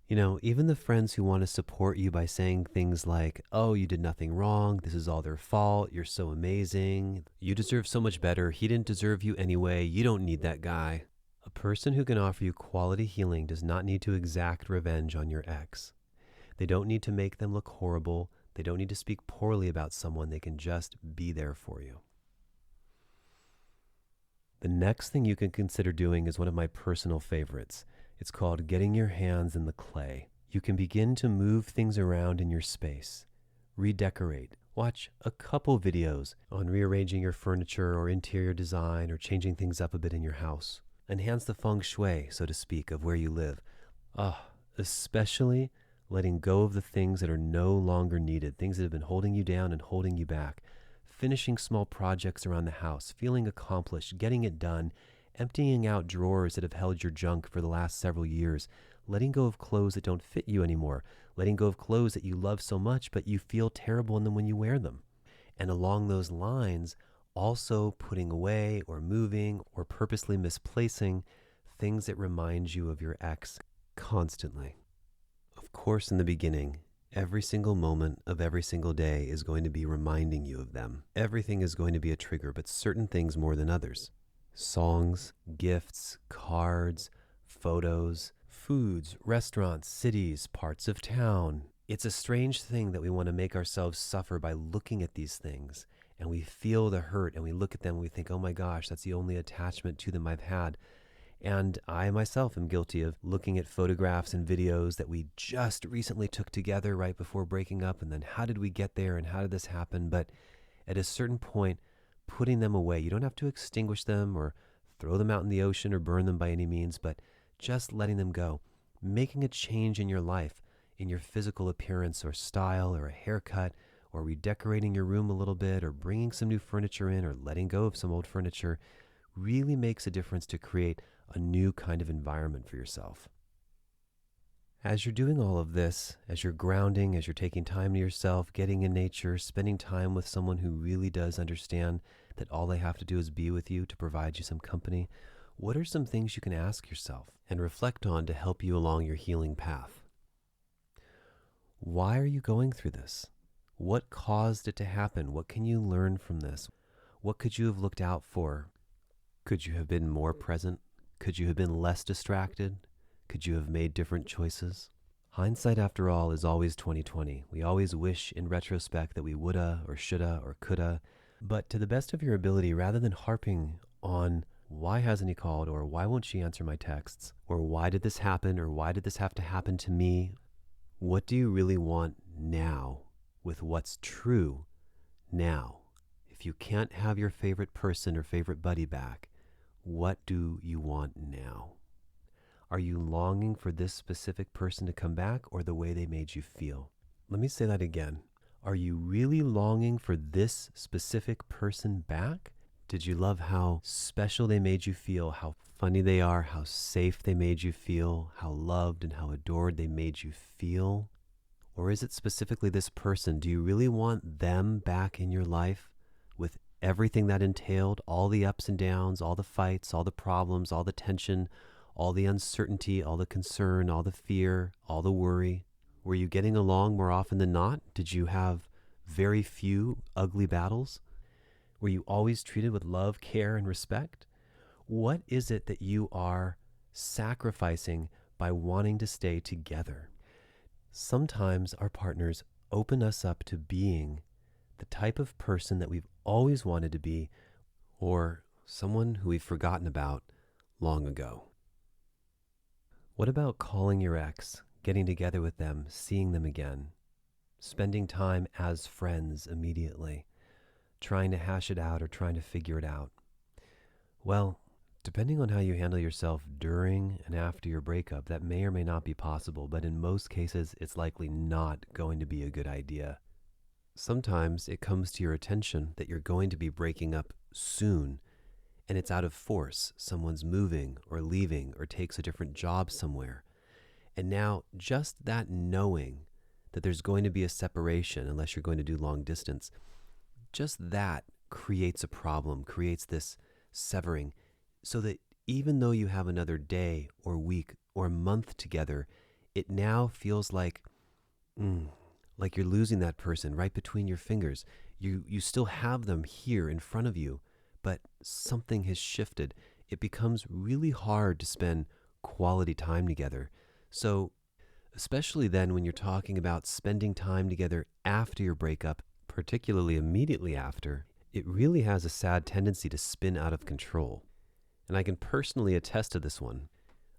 Speaker 1: You know, even the friends who want to support you by saying things like, oh, you did nothing wrong, this is all their fault, you're so amazing, you deserve so much better, he didn't deserve you anyway, you don't need that guy. A person who can offer you quality healing does not need to exact revenge on your ex. They don't need to make them look horrible. They don't need to speak poorly about someone. They can just be there for you. The next thing you can consider doing is one of my personal favorites. It's called getting your hands in the clay. You can begin to move things around in your space, redecorate. Watch a couple videos on rearranging your furniture or interior design or changing things up a bit in your house. Enhance the Feng Shui, so to speak, of where you live. Especially letting go of the things that are no longer needed, things that have been holding you down and holding you back. Finishing small projects around the house, feeling accomplished, getting it done, emptying out drawers that have held your junk for the last several years, letting go of clothes that don't fit you anymore, letting go of clothes that you love so much, but you feel terrible in them when you wear them. And along those lines, also putting away or moving or purposely misplacing things that remind you of your ex constantly. Of course, in the beginning, every single moment of every single day is going to be reminding you of them. Everything is going to be a trigger, but certain things more than others. Songs, gifts, cards, photos, foods, restaurants, cities, parts of town. It's a strange thing that we want to make ourselves suffer by looking at these things, and we feel the hurt, and we look at them and we think, oh my gosh, that's the only attachment to them I've had. And I myself am guilty of looking at photographs and videos that we just recently took together right before breaking up, and then how did we get there and how did this happen? But at a certain point, putting them away, you don't have to extinguish them or throw them out in the ocean or burn them by any means, but just letting them go, making a change in your life, in your physical appearance or style or a haircut, or redecorating your room a little bit, or bringing some new furniture in, or letting go of some old furniture, really makes a difference to create a new kind of environment for yourself. As you're doing all of this, as you're grounding, as you're taking time to yourself, getting in nature, spending time with someone who really does understand that all they have to do is be with you to provide you some company, what are some things you can ask yourself and reflect on to help you along your healing path? Why are you going through this? What caused it to happen? What can you learn from this? What could you have looked out for? Could you have been more present? Could you have been less distracted? Could you have made different choices? Hindsight, after all, is always 20/20. We always wish in retrospect that we woulda or shoulda or coulda. But to the best of your ability, rather than harping on why hasn't he called, or why won't she answer my texts, or why did this happen, or why did this have to happen to me, what do you really want now with what's true now? If you can't have your favorite person or favorite buddy back, what do you want now? Are you longing for this specific person to come back, or the way they made you feel? Let me say that again. Are you really longing for this specific person back? Did you love how special they made you feel, how funny they are, how safe they made you feel, how loved and how adored they made you feel? Or is it specifically this person? Do you really want them back in your life with everything that entailed, all the ups and downs, all the fights, all the problems, all the tension, all the uncertainty, all the concern, all the fear, all the worry? Were you getting along more often than not? Did you have very few ugly battles? Were you always treated with love, care, and respect? What is it that you are sacrificing by wanting to stay together? Sometimes our partners open us up to being the type of person that we've always wanted to be, or someone who we've forgotten about long ago. What about calling your ex, getting together with them, seeing them again, spending time as friends immediately, trying to hash it out or trying to figure it out? Well, depending on how you handle yourself during and after your breakup, that may or may not be possible, but in most cases, it's likely not going to be a good idea. Sometimes it comes to your attention that you're going to be breaking up soon, and it's out of force. Someone's moving or leaving or takes a different job somewhere. And now just that knowing that there's going to be a separation unless you're going to do long distance, just that creates a problem, creates this severing, so that even though you have another day or week or month together, it now feels like you're losing that person right between your fingers. You still have them here in front of you, but something has shifted. It becomes really hard to spend quality time together. So especially then when you're talking about spending time together after your breakup, particularly immediately after, it really has a sad tendency to spin out of control. And I can personally attest to this one.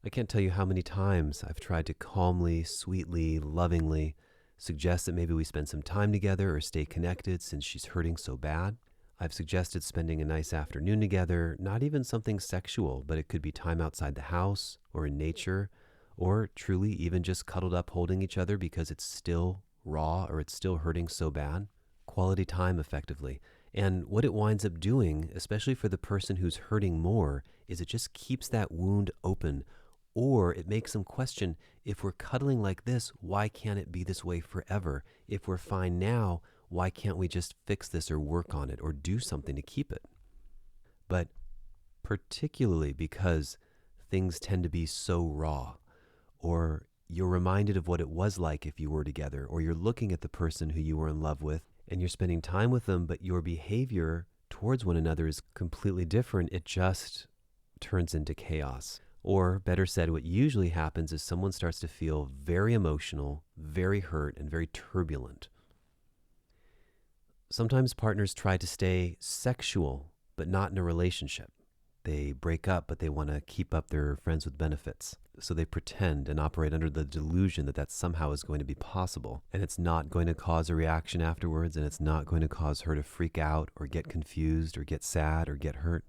Speaker 1: I can't tell you how many times I've tried to calmly, sweetly, lovingly suggest that maybe we spend some time together or stay connected since she's hurting so bad. I've suggested spending a nice afternoon together, not even something sexual, but it could be time outside the house or in nature, or truly even just cuddled up holding each other because it's still raw or it's still hurting so bad. Quality time, effectively. And what it winds up doing, especially for the person who's hurting more, is it just keeps that wound open, Or it makes them question, if we're cuddling like this, why can't it be this way forever? If we're fine now, why can't we just fix this or work on it or do something to keep it? But particularly because things tend to be so raw, or you're reminded of what it was like if you were together, or you're looking at the person who you were in love with and you're spending time with them, but your behavior towards one another is completely different, it just turns into chaos. Or better said, what usually happens is someone starts to feel very emotional, very hurt, and very turbulent. Sometimes partners try to stay sexual, but not in a relationship. They break up, but they want to keep up their friends with benefits. So they pretend and operate under the delusion that that somehow is going to be possible. And it's not going to cause a reaction afterwards, and it's not going to cause her to freak out or get confused or get sad or get hurt.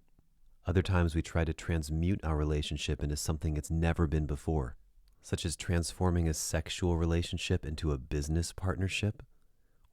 Speaker 1: Other times we try to transmute our relationship into something it's never been before, such as transforming a sexual relationship into a business partnership,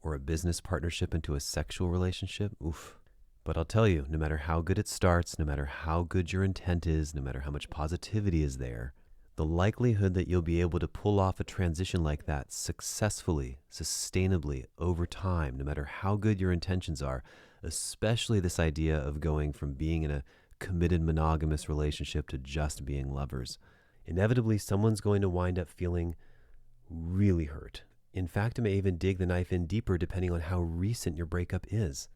Speaker 1: or a business partnership into a sexual relationship. Oof. But I'll tell you, no matter how good it starts, no matter how good your intent is, no matter how much positivity is there, the likelihood that you'll be able to pull off a transition like that successfully, sustainably, over time, no matter how good your intentions are, especially this idea of going from being in a committed monogamous relationship to just being lovers, inevitably someone's going to wind up feeling really hurt. In fact, it may even dig the knife in deeper depending on how recent your breakup is.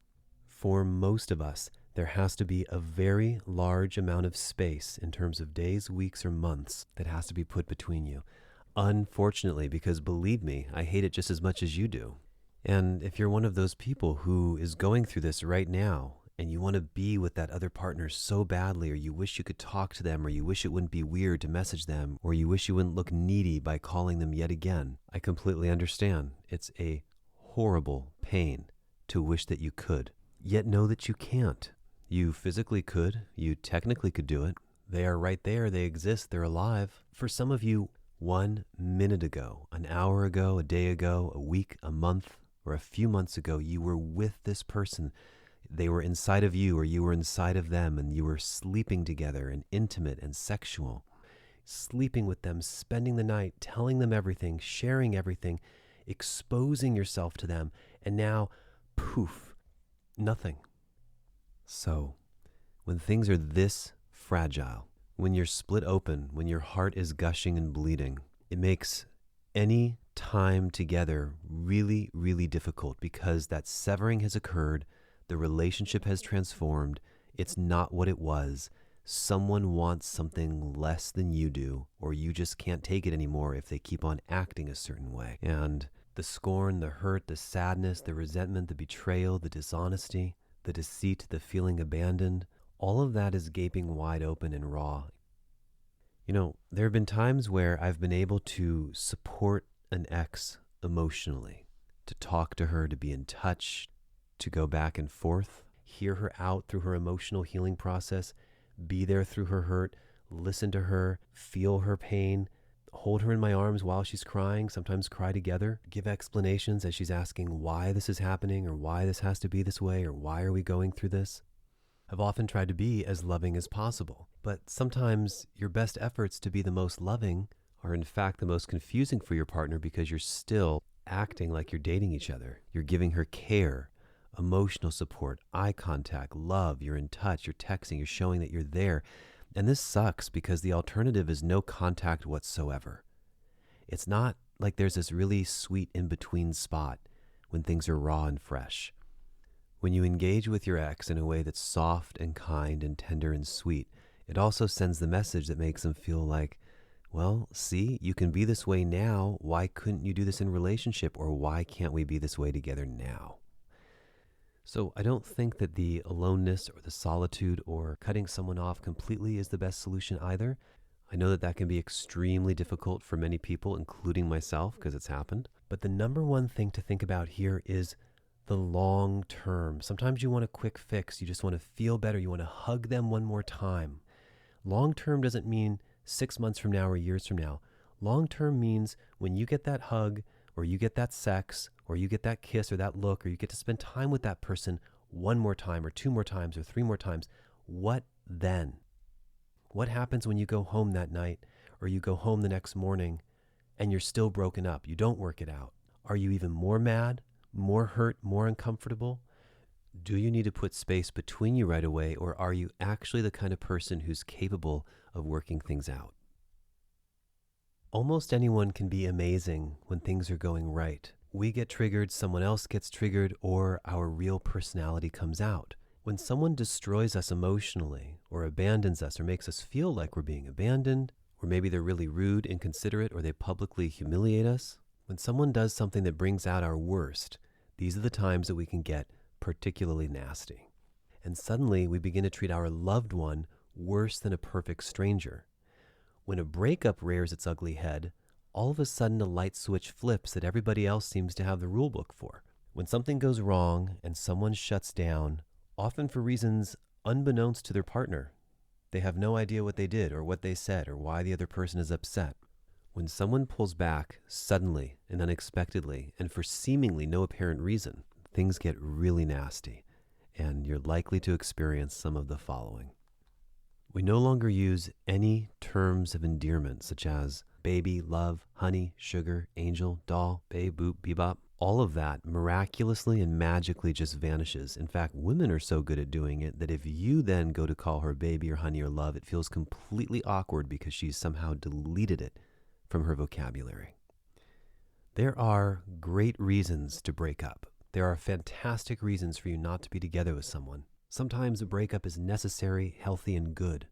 Speaker 1: For most of us, there has to be a very large amount of space in terms of days, weeks, or months that has to be put between you. Unfortunately, because believe me, I hate it just as much as you do. And if you're one of those people who is going through this right now, and you want to be with that other partner so badly, or you wish you could talk to them, or you wish it wouldn't be weird to message them, or you wish you wouldn't look needy by calling them yet again, I completely understand. It's a horrible pain to wish that you could. Yet know that you can't. You physically could. You technically could do it. They are right there. They exist. They're alive. For some of you, 1 minute ago, an hour ago, a day ago, a week, a month, or a few months ago, you were with this person. They were inside of you, or you were inside of them, and you were sleeping together and intimate and sexual. Sleeping with them, spending the night, telling them everything, sharing everything, exposing yourself to them, and now, poof. Nothing. So, when things are this fragile, when you're split open, when your heart is gushing and bleeding, it makes any time together really, really difficult because that severing has occurred, the relationship has transformed, it's not what it was. Someone wants something less than you do, or you just can't take it anymore if they keep on acting a certain way. And the scorn, the hurt, the sadness, the resentment, the betrayal, the dishonesty, the deceit, the feeling abandoned, all of that is gaping wide open and raw. You know, there have been times where I've been able to support an ex emotionally, to talk to her, to be in touch, to go back and forth, hear her out through her emotional healing process, be there through her hurt, listen to her, feel her pain, hold her in my arms while she's crying, sometimes cry together, give explanations as she's asking why this is happening or why this has to be this way or why are we going through this. I've often tried to be as loving as possible, but sometimes your best efforts to be the most loving are in fact the most confusing for your partner because you're still acting like you're dating each other. You're giving her care, emotional support, eye contact, love, you're in touch, you're texting, you're showing that you're there. And this sucks because the alternative is no contact whatsoever. It's not like there's this really sweet in-between spot when things are raw and fresh. When you engage with your ex in a way that's soft and kind and tender and sweet, it also sends the message that makes them feel like, well, see, you can be this way now. Why couldn't you do this in a relationship? Or why can't we be this way together now? So I don't think that the aloneness or the solitude or cutting someone off completely is the best solution either. I know that that can be extremely difficult for many people, including myself, because it's happened. But the number one thing to think about here is the long term. Sometimes you want a quick fix. You just want to feel better. You want to hug them one more time. Long term doesn't mean 6 months from now or years from now. Long term means when you get that hug or you get that sex or you get that kiss or that look or you get to spend time with that person one more time or 2 more times or 3 more times, what then? What happens when you go home that night or you go home the next morning and you're still broken up, you don't work it out? Are you even more mad, more hurt, more uncomfortable? Do you need to put space between you right away, or are you actually the kind of person who's capable of working things out? Almost anyone can be amazing when things are going right. We get triggered, someone else gets triggered, or our real personality comes out. When someone destroys us emotionally, or abandons us, or makes us feel like we're being abandoned, or maybe they're really rude, inconsiderate, or they publicly humiliate us, when someone does something that brings out our worst, these are the times that we can get particularly nasty. And suddenly we begin to treat our loved one worse than a perfect stranger. When a breakup rears its ugly head, all of a sudden a light switch flips that everybody else seems to have the rule book for. When something goes wrong and someone shuts down, often for reasons unbeknownst to their partner, they have no idea what they did or what they said or why the other person is upset. When someone pulls back suddenly and unexpectedly and for seemingly no apparent reason, things get really nasty, and you're likely to experience some of the following. We no longer use any terms of endearment such as baby, love, honey, sugar, angel, doll, babe, boop, bebop. All of that miraculously and magically just vanishes. In fact, women are so good at doing it that if you then go to call her baby or honey or love, it feels completely awkward because she's somehow deleted it from her vocabulary. There are great reasons to break up. There are fantastic reasons for you not to be together with someone. Sometimes a breakup is necessary, healthy, and good.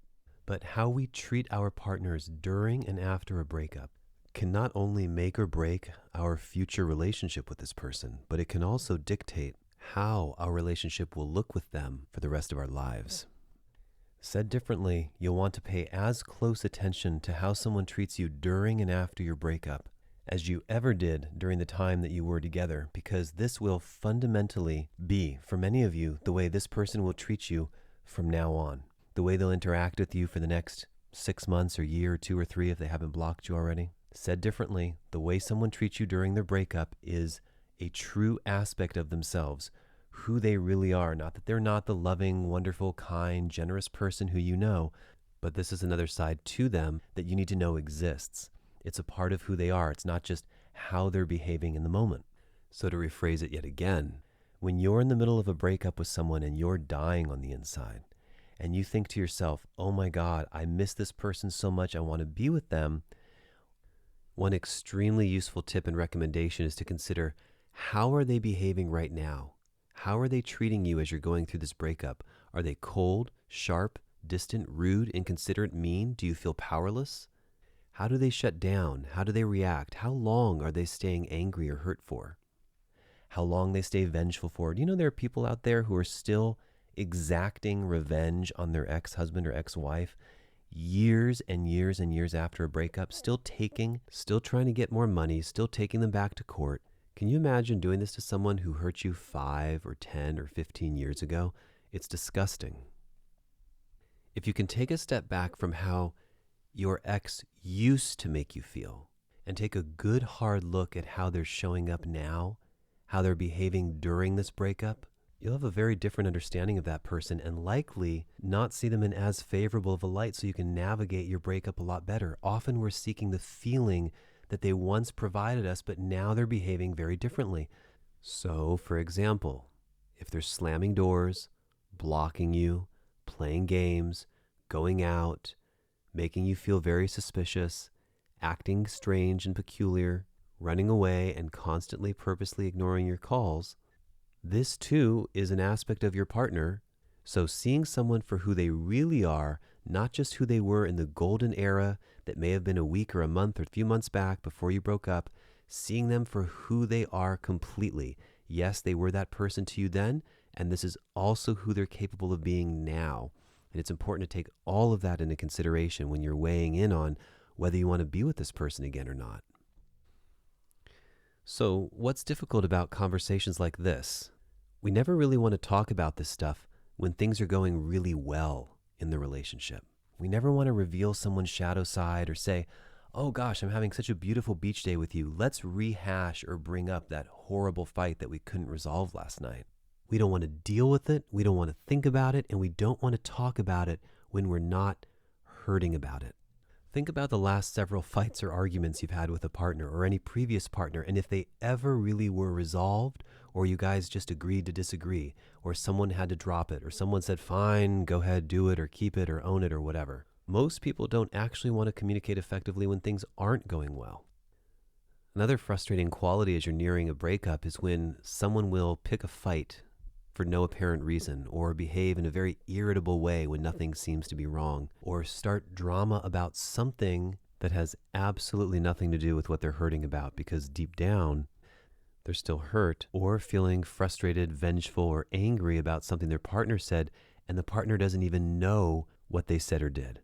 Speaker 1: But how we treat our partners during and after a breakup can not only make or break our future relationship with this person, but it can also dictate how our relationship will look with them for the rest of our lives. Said differently, you'll want to pay as close attention to how someone treats you during and after your breakup as you ever did during the time that you were together, because this will fundamentally be, for many of you, the way this person will treat you from now on, the way they'll interact with you for the next 6 months or year or 2 or 3 if they haven't blocked you already. Said differently, the way someone treats you during their breakup is a true aspect of themselves, who they really are. Not that they're not the loving, wonderful, kind, generous person who you know, but this is another side to them that you need to know exists. It's a part of who they are. It's not just how they're behaving in the moment. So to rephrase it yet again, when you're in the middle of a breakup with someone and you're dying on the inside, and you think to yourself, oh my God, I miss this person so much, I want to be with them, one extremely useful tip and recommendation is to consider, how are they behaving right now? How are they treating you as you're going through this breakup? Are they cold, sharp, distant, rude, inconsiderate, mean? Do you feel powerless? How do they shut down? How do they react? How long are they staying angry or hurt for? How long they stay vengeful for? Do you know there are people out there who are still exacting revenge on their ex-husband or ex-wife years and years and years after a breakup, still trying to get more money, still taking them back to court? Can you imagine doing this to someone who hurt you 5 or 10 or 15 years ago? It's disgusting. If you can take a step back from how your ex used to make you feel and take a good hard look at how they're showing up now, how they're behaving during this breakup, you'll have a very different understanding of that person and likely not see them in as favorable of a light, so you can navigate your breakup a lot better. Often we're seeking the feeling that they once provided us, but now they're behaving very differently. So, for example, if they're slamming doors, blocking you, playing games, going out, making you feel very suspicious, acting strange and peculiar, running away and constantly purposely ignoring your calls, this too is an aspect of your partner. So seeing someone for who they really are, not just who they were in the golden era that may have been a week or a month or a few months back before you broke up, seeing them for who they are completely. Yes, they were that person to you then, and this is also who they're capable of being now. And it's important to take all of that into consideration when you're weighing in on whether you want to be with this person again or not. So what's difficult about conversations like this? We never really want to talk about this stuff when things are going really well in the relationship. We never want to reveal someone's shadow side or say, oh gosh, I'm having such a beautiful beach day with you. Let's rehash or bring up that horrible fight that we couldn't resolve last night. We don't want to deal with it. We don't want to think about it. And we don't want to talk about it when we're not hurting about it. Think about the last several fights or arguments you've had with a partner or any previous partner, and if they ever really were resolved, or you guys just agreed to disagree, or someone had to drop it, or someone said, fine, go ahead, do it, or keep it, or own it, or whatever. Most people don't actually want to communicate effectively when things aren't going well. Another frustrating quality as you're nearing a breakup is when someone will pick a fight for no apparent reason, or behave in a very irritable way when nothing seems to be wrong, or start drama about something that has absolutely nothing to do with what they're hurting about, because deep down, they're still hurt, or feeling frustrated, vengeful, or angry about something their partner said, and the partner doesn't even know what they said or did.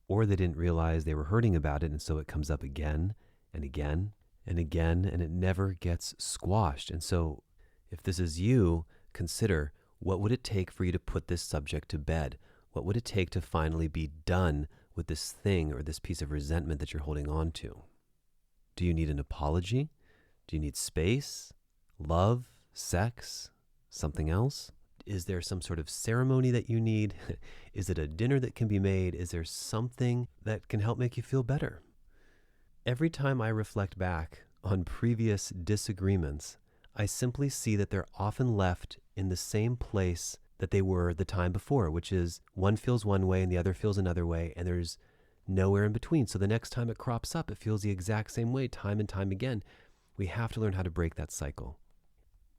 Speaker 1: Or they didn't realize they were hurting about it, and so it comes up again and again and again, and it never gets squashed. And so if this is you, consider, what would it take for you to put this subject to bed? What would it take to finally be done with this thing or this piece of resentment that you're holding on to? Do you need an apology? Do you need space, love, sex, something else? Is there some sort of ceremony that you need? Is it a dinner that can be made? Is there something that can help make you feel better? Every time I reflect back on previous disagreements, I simply see that they're often left in the same place that they were the time before, which is one feels one way and the other feels another way, and there's nowhere in between. So the next time it crops up, it feels the exact same way time and time again. We have to learn how to break that cycle.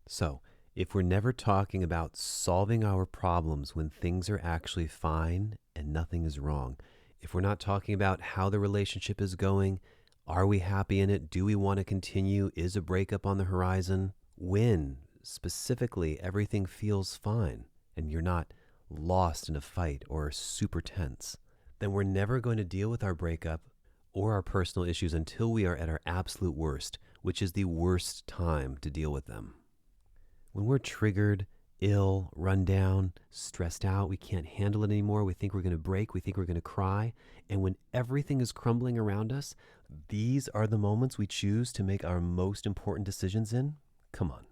Speaker 1: So if we're never talking about solving our problems when things are actually fine and nothing is wrong, if we're not talking about how the relationship is going, are we happy in it? Do we want to continue? Is a breakup on the horizon? When specifically everything feels fine and you're not lost in a fight or super tense, then we're never going to deal with our breakup or our personal issues until we are at our absolute worst, which is the worst time to deal with them. When we're triggered, ill, run down, stressed out, we can't handle it anymore, we think we're going to break, we think we're going to cry, and when everything is crumbling around us, these are the moments we choose to make our most important decisions in. Come on.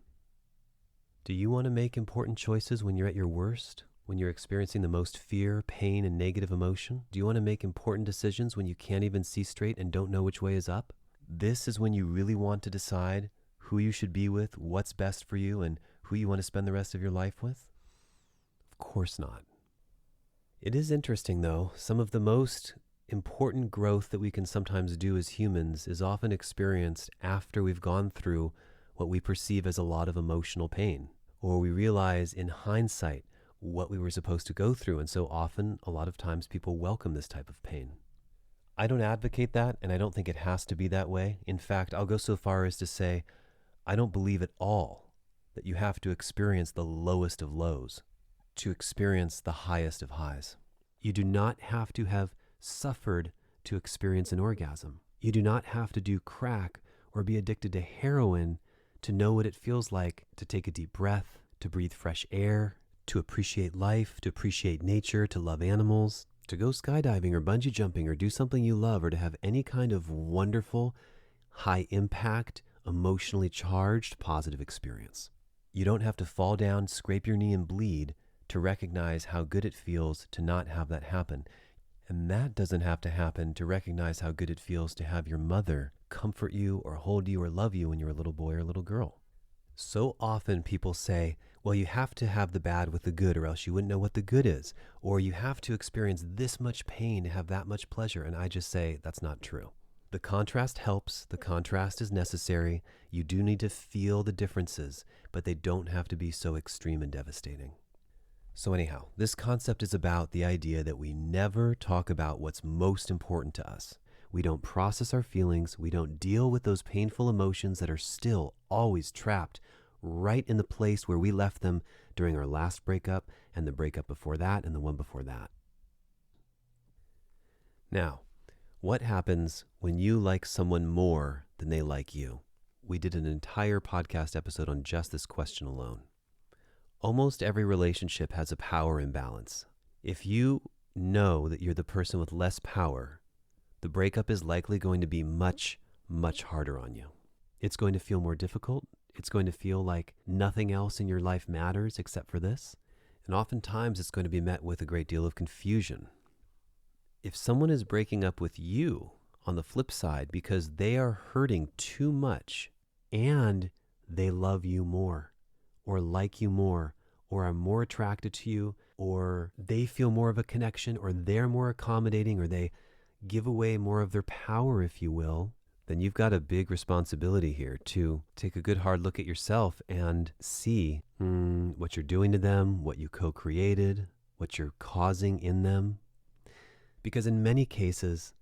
Speaker 1: Do you want to make important choices when you're at your worst? When you're experiencing the most fear, pain, and negative emotion? Do you want to make important decisions when you can't even see straight and don't know which way is up? This is when you really want to decide who you should be with, what's best for you, and who you want to spend the rest of your life with? Of course not. It is interesting, though. Some of the most important growth that we can sometimes do as humans is often experienced after we've gone through what we perceive as a lot of emotional pain, or we realize in hindsight what we were supposed to go through. And so often, a lot of times, people welcome this type of pain. I don't advocate that, and I don't think it has to be that way. In fact, I'll go so far as to say, I don't believe at all that you have to experience the lowest of lows to experience the highest of highs. You do not have to have suffered to experience an orgasm. You do not have to do crack or be addicted to heroin to know what it feels like to take a deep breath, to breathe fresh air, to appreciate life, to appreciate nature, to love animals, to go skydiving or bungee jumping or do something you love, or to have any kind of wonderful, high impact, emotionally charged, positive experience. You don't have to fall down, scrape your knee, and bleed to recognize how good it feels to not have that happen. And that doesn't have to happen to recognize how good it feels to have your mother comfort you or hold you or love you when you're a little boy or a little girl. So often people say, well, you have to have the bad with the good or else you wouldn't know what the good is. Or you have to experience this much pain to have that much pleasure. And I just say, that's not true. The contrast helps. The contrast is necessary. You do need to feel the differences, but they don't have to be so extreme and devastating. So anyhow, this concept is about the idea that we never talk about what's most important to us. We don't process our feelings. We don't deal with those painful emotions that are still always trapped right in the place where we left them during our last breakup and the breakup before that and the one before that. Now, what happens when you like someone more than they like you? We did an entire podcast episode on just this question alone. Almost every relationship has a power imbalance. If you know that you're the person with less power, the breakup is likely going to be much, much harder on you. It's going to feel more difficult. It's going to feel like nothing else in your life matters except for this. And oftentimes it's going to be met with a great deal of confusion. If someone is breaking up with you on the flip side because they are hurting too much and they love you more or like you more or are more attracted to you or they feel more of a connection or they're more accommodating or they give away more of their power, if you will, then you've got a big responsibility here to take a good hard look at yourself and see what you're doing to them, what you co-created, what you're causing in them. Because in many cases,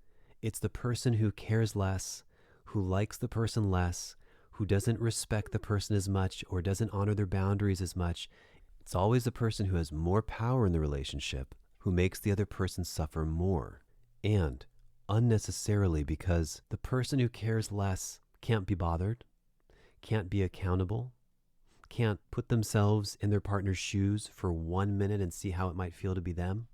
Speaker 1: it's the person who cares less, who likes the person less, who doesn't respect the person as much or doesn't honor their boundaries as much. It's always the person who has more power in the relationship who makes the other person suffer more. And unnecessarily, because the person who cares less can't be bothered, can't be accountable, can't put themselves in their partner's shoes for 1 minute and see how it might feel to be them.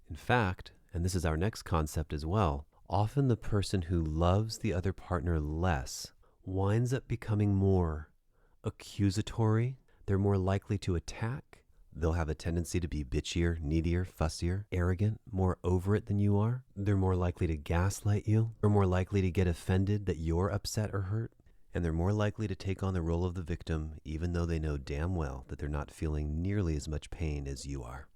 Speaker 1: In fact, and this is our next concept as well, often the person who loves the other partner less winds up becoming more accusatory. They're more likely to attack. They'll have a tendency to be bitchier, needier, fussier, arrogant, more over it than you are. They're more likely to gaslight you. They're more likely to get offended that you're upset or hurt. And they're more likely to take on the role of the victim, even though they know damn well that they're not feeling nearly as much pain as you are.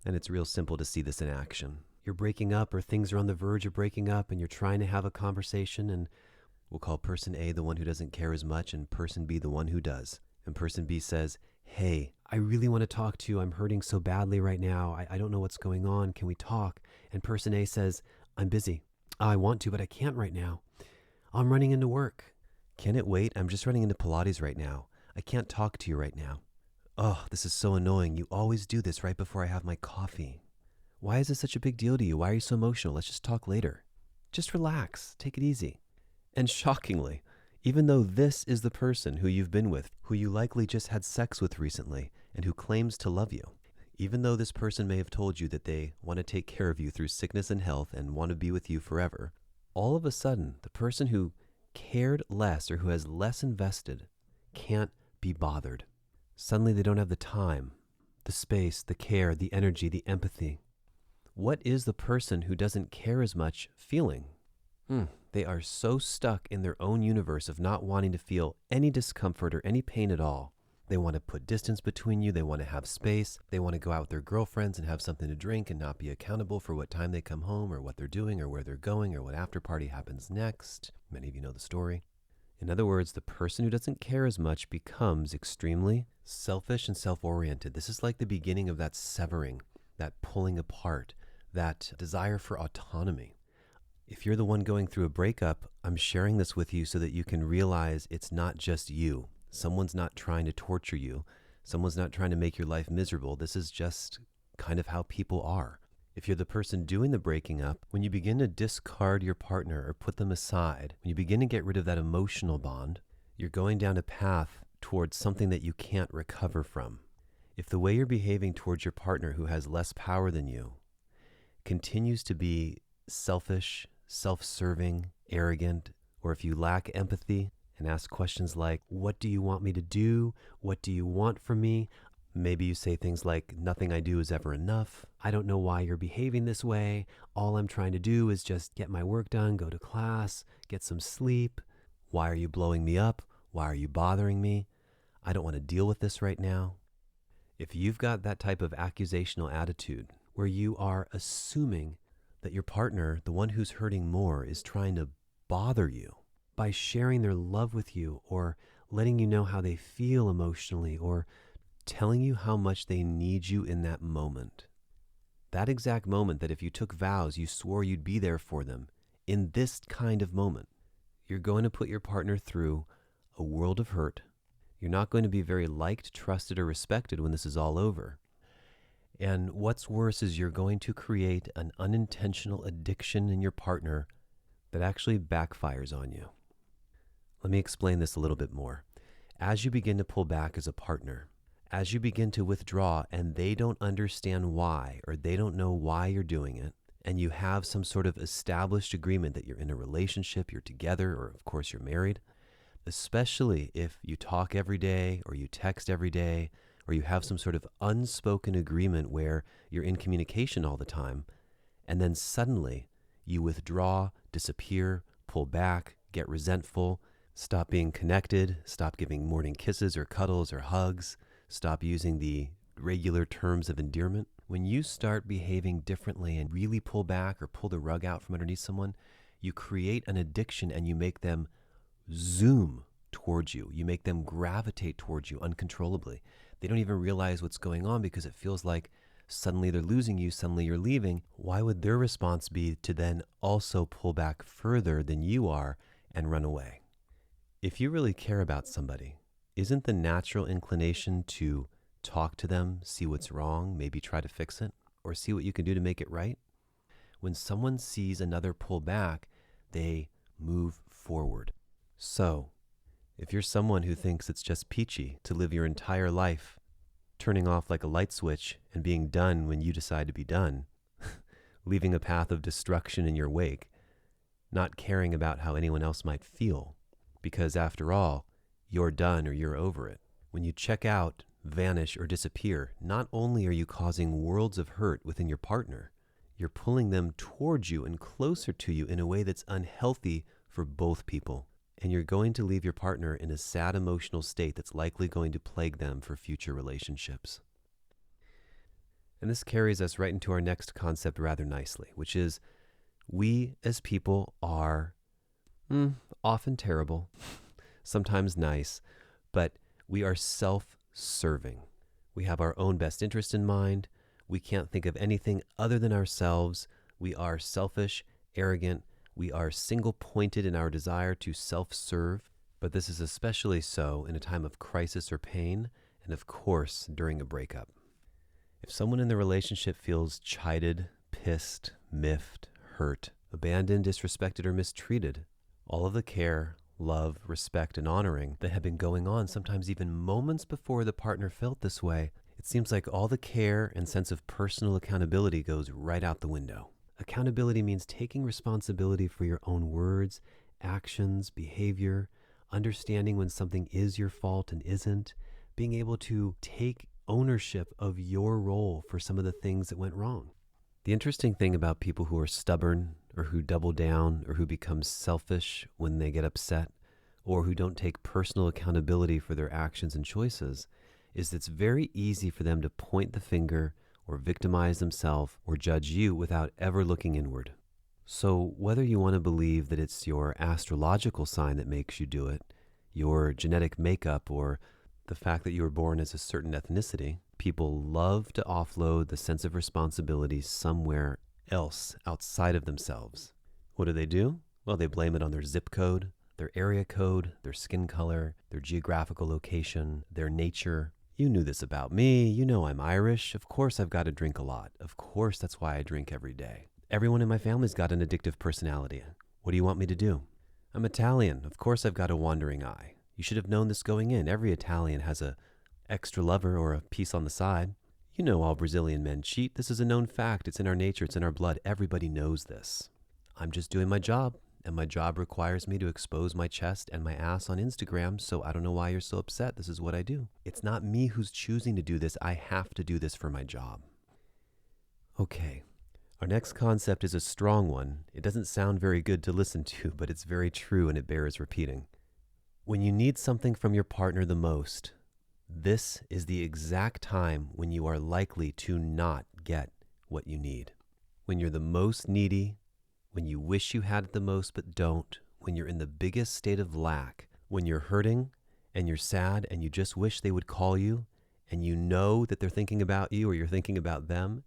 Speaker 1: And it's real simple to see this in action. You're breaking up or things are on the verge of breaking up and you're trying to have a conversation, and we'll call person A the one who doesn't care as much and person B the one who does. And person B says, hey, I really want to talk to you. I'm hurting so badly right now. I don't know what's going on. Can we talk? And person A says, I'm busy. I want to, but I can't right now. I'm running into work. Can it wait? I'm just running into Pilates right now. I can't talk to you right now. Oh, this is so annoying. You always do this right before I have my coffee. Why is this such a big deal to you? Why are you so emotional? Let's just talk later. Just relax. Take it easy. And shockingly, even though this is the person who you've been with, who you likely just had sex with recently, and who claims to love you, even though this person may have told you that they want to take care of you through sickness and health and want to be with you forever, all of a sudden, the person who cared less or who has less invested can't be bothered. Suddenly they don't have the time, the space, the care, the energy, the empathy. What is the person who doesn't care as much feeling? They are so stuck in their own universe of not wanting to feel any discomfort or any pain at all. They want to put distance between you. They want to have space. They want to go out with their girlfriends and have something to drink and not be accountable for what time they come home or what they're doing or where they're going or what after party happens next. Many of you know the story. In other words, the person who doesn't care as much becomes extremely selfish and self-oriented. This is like the beginning of that severing, that pulling apart, that desire for autonomy. If you're the one going through a breakup, I'm sharing this with you so that you can realize it's not just you. Someone's not trying to torture you. Someone's not trying to make your life miserable. This is just kind of how people are. If you're the person doing the breaking up, when you begin to discard your partner or put them aside, when you begin to get rid of that emotional bond, you're going down a path towards something that you can't recover from. If the way you're behaving towards your partner who has less power than you continues to be selfish, self-serving, arrogant, or if you lack empathy and ask questions like, what do you want me to do? What do you want from me? Maybe you say things like, nothing I do is ever enough. I don't know why you're behaving this way. All I'm trying to do is just get my work done, go to class, get some sleep. Why are you blowing me up? Why are you bothering me? I don't want to deal with this right now. If you've got that type of accusational attitude where you are assuming that your partner, the one who's hurting more, is trying to bother you by sharing their love with you or letting you know how they feel emotionally or telling you how much they need you in that moment. That exact moment that if you took vows, you swore you'd be there for them. In this kind of moment, you're going to put your partner through a world of hurt. You're not going to be very liked, trusted, or respected when this is all over. And what's worse is you're going to create an unintentional addiction in your partner that actually backfires on you. Let me explain this a little bit more. As you begin to pull back as a partner, as you begin to withdraw and they don't understand why, or they don't know why you're doing it, and you have some sort of established agreement that you're in a relationship, you're together, or of course you're married, especially if you talk every day or you text every day, or you have some sort of unspoken agreement where you're in communication all the time, And then suddenly you withdraw, disappear, pull back, get resentful, stop being connected, stop giving morning kisses or cuddles or hugs, stop using the regular terms of endearment. When you start behaving differently and really pull back or pull the rug out from underneath someone, you create an addiction and you make them zoom towards you. You make them gravitate towards you uncontrollably. They don't even realize what's going on because it feels like suddenly they're losing you, suddenly you're leaving. Why would their response be to then also pull back further than you are and run away? If you really care about somebody, isn't the natural inclination to talk to them, see what's wrong, maybe try to fix it, or see what you can do to make it right? When someone sees another pull back, they move forward. So, if you're someone who thinks it's just peachy to live your entire life turning off like a light switch and being done when you decide to be done, leaving a path of destruction in your wake, not caring about how anyone else might feel, because after all, you're done or you're over it. When you check out, vanish, or disappear, not only are you causing worlds of hurt within your partner, you're pulling them towards you and closer to you in a way that's unhealthy for both people. And you're going to leave your partner in a sad emotional state that's likely going to plague them for future relationships. And this carries us right into our next concept rather nicely, which is we as people are often terrible, sometimes nice, but we are self-serving. We have our own best interest in mind. We can't think of anything other than ourselves. We are selfish, arrogant. We are single-pointed in our desire to self-serve, but this is especially so in a time of crisis or pain, and of course, during a breakup. If someone in the relationship feels chided, pissed, miffed, hurt, abandoned, disrespected, or mistreated, all of the care, love, respect, and honoring that had been going on, sometimes even moments before the partner felt this way, it seems like all the care and sense of personal accountability goes right out the window. Accountability means taking responsibility for your own words, actions, behavior, understanding when something is your fault and isn't, being able to take ownership of your role for some of the things that went wrong. The interesting thing about people who are stubborn or who double down or who become selfish when they get upset or who don't take personal accountability for their actions and choices is that it's very easy for them to point the finger or victimize themselves or judge you without ever looking inward. So whether you want to believe that it's your astrological sign that makes you do it, your genetic makeup, or the fact that you were born as a certain ethnicity, people love to offload the sense of responsibility somewhere else outside of themselves. What do? Well, they blame it on their zip code, their area code, their skin color, their geographical location, their nature. You knew this about me. You know I'm Irish. Of course I've got to drink a lot. Of course that's why I drink every day. Everyone in my family's got an addictive personality. What do you want me to do? I'm Italian. Of course I've got a wandering eye. You should have known this going in. Every Italian has a extra lover or a piece on the side. You know all Brazilian men cheat. This is a known fact. It's in our nature. It's in our blood. Everybody knows this. I'm just doing my job, and my job requires me to expose my chest and my ass on Instagram, so I don't know why you're so upset. This is what I do. It's not me who's choosing to do this. I have to do this for my job. Okay, our next concept is a strong one. It doesn't sound very good to listen to, but it's very true and it bears repeating. When you need something from your partner the most, this is the exact time when you are likely to not get what you need. When you're the most needy, when you wish you had it the most but don't, when you're in the biggest state of lack, when you're hurting and you're sad and you just wish they would call you and you know that they're thinking about you or you're thinking about them,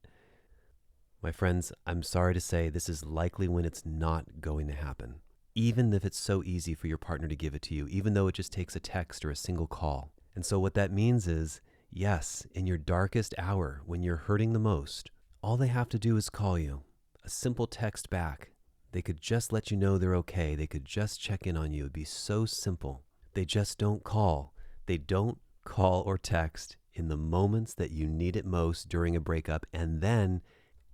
Speaker 1: my friends, I'm sorry to say this is likely when it's not going to happen. Even if it's so easy for your partner to give it to you, even though it just takes a text or a single call. And so what that means is, yes, in your darkest hour, when you're hurting the most, all they have to do is call you. A simple text back. They could just let you know they're okay. They could just check in on you. It'd be so simple. They just don't call. They don't call or text in the moments that you need it most during a breakup. And then,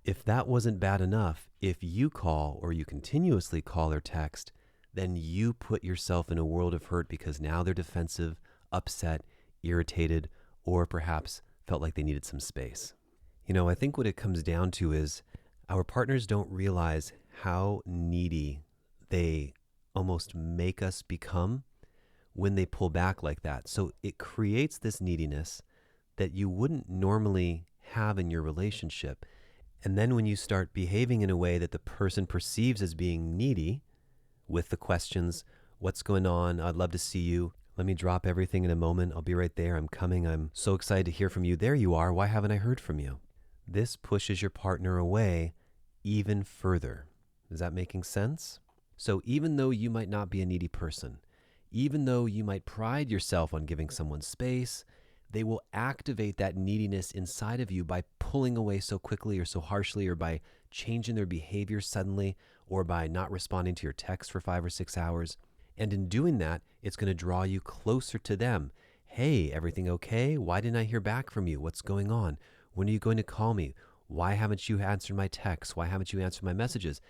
Speaker 1: if that wasn't bad enough, if you call or you continuously call or text, then you put yourself in a world of hurt because now they're defensive, upset, irritated, or perhaps felt like they needed some space. You know, I think what it comes down to is Our partners don't realize how needy they almost make us become when they pull back like that. So it creates this neediness that you wouldn't normally have in your relationship. And then when you start behaving in a way that the person perceives as being needy with the questions, what's going on? I'd love to see you. Let me drop everything in a moment. I'll be right there. I'm coming. I'm so excited to hear from you. There you are. Why haven't I heard from you? This pushes your partner away even further. Is that making sense? So even though you might not be a needy person, even though you might pride yourself on giving someone space, they will activate that neediness inside of you by pulling away so quickly or so harshly, or by changing their behavior suddenly, or by not responding to your text for 5 or 6 hours. And in doing that, it's going to draw you closer to them. Hey, everything okay? Why didn't I hear back from you? What's going on? When are you going to call me? Why haven't you answered my texts? Why haven't you answered my messages?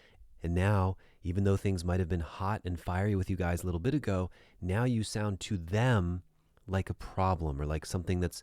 Speaker 1: And now, even though things might have been hot and fiery with you guys a little bit ago, now you sound to them like a problem, or like something that's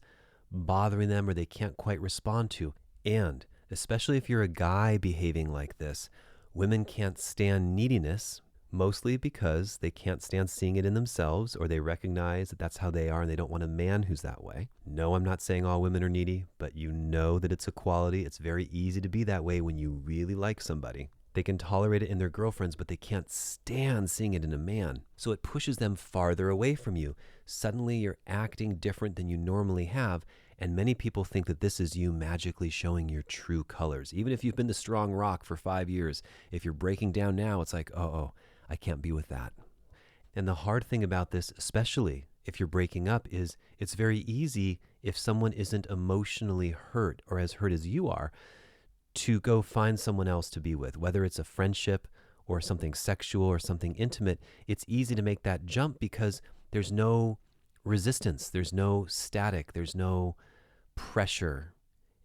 Speaker 1: bothering them, or they can't quite respond to. And especially if you're a guy behaving like this, women can't stand neediness, mostly because they can't stand seeing it in themselves, or they recognize that that's how they are and they don't want a man who's that way. No, I'm not saying all women are needy, but you know that it's a quality. It's very easy to be that way when you really like somebody. They can tolerate it in their girlfriends, but they can't stand seeing it in a man. So it pushes them farther away from you. Suddenly you're acting different than you normally have, and many people think that this is you magically showing your true colors. Even if you've been the strong rock for 5 years, if you're breaking down now, it's like, oh, I can't be with that. And the hard thing about this, especially if you're breaking up, is it's very easy, if someone isn't emotionally hurt or as hurt as you are, to go find someone else to be with, whether it's a friendship or something sexual or something intimate. It's easy to make that jump because there's no resistance, there's no static, there's no pressure.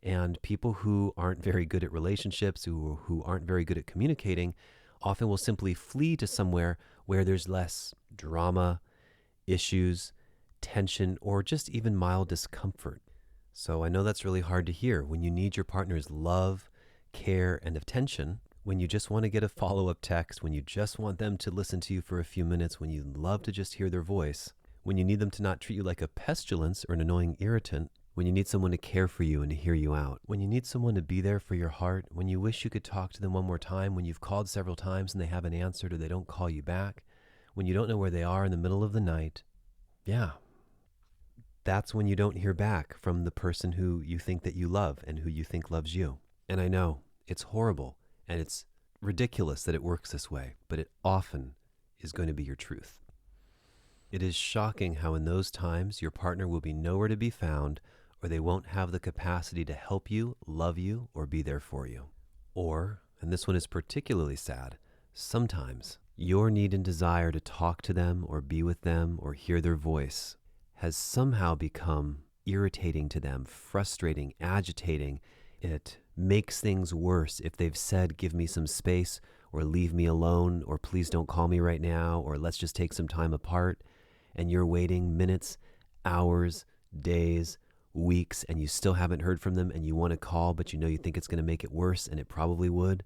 Speaker 1: And people who aren't very good at relationships, who aren't very good at communicating, often will simply flee to somewhere where there's less drama, issues, tension, or just even mild discomfort. So I know that's really hard to hear when you need your partner's love, care, and attention, when you just want to get a follow-up text, when you just want them to listen to you for a few minutes, when you love to just hear their voice, when you need them to not treat you like a pestilence or an annoying irritant, when you need someone to care for you and to hear you out, when you need someone to be there for your heart, when you wish you could talk to them one more time, when you've called several times and they haven't answered or they don't call you back, when you don't know where they are in the middle of the night. Yeah, that's when you don't hear back from the person who you think that you love and who you think loves you. And I know it's horrible and it's ridiculous that it works this way, but it often is going to be your truth. It is shocking how in those times your partner will be nowhere to be found, or they won't have the capacity to help you, love you, or be there for you. Or, and this one is particularly sad, sometimes your need and desire to talk to them or be with them or hear their voice has somehow become irritating to them, frustrating, agitating. It makes things worse if they've said, give me some space, or leave me alone, or please don't call me right now, or let's just take some time apart. And you're waiting minutes, hours, days, weeks, and you still haven't heard from them, and you want to call, but you know you think it's going to make it worse, and it probably would.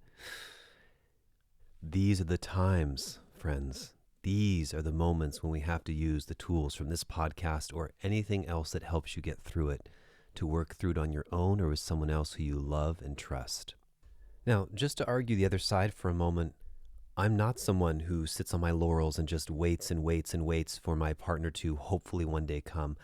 Speaker 1: These are the times, friends. These are the moments when we have to use the tools from this podcast or anything else that helps you get through it, to work through it on your own or with someone else who you love and trust. Now, just to argue the other side for a moment, I'm not someone who sits on my laurels and just waits and waits and waits for my partner to hopefully one day come.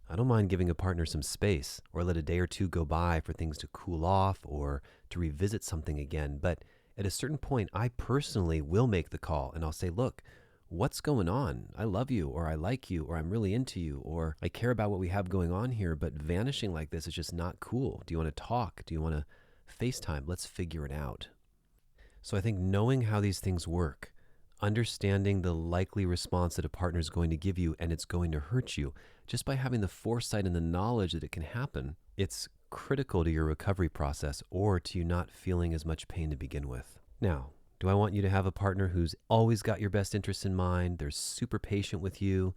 Speaker 1: I don't mind giving a partner some space, or let a day or two go by for things to cool off or to revisit something again. But at a certain point, I personally will make the call and I'll say, look, what's going on? I love you, or I like you, or I'm really into you, or I care about what we have going on here, but vanishing like this is just not cool. Do you want to talk? Do you want to FaceTime? Let's figure it out. So I think knowing how these things work, understanding the likely response that a partner is going to give you and it's going to hurt you, just by having the foresight and the knowledge that it can happen, it's critical to your recovery process or to you not feeling as much pain to begin with. Now, do I want you to have a partner who's always got your best interests in mind? They're super patient with you.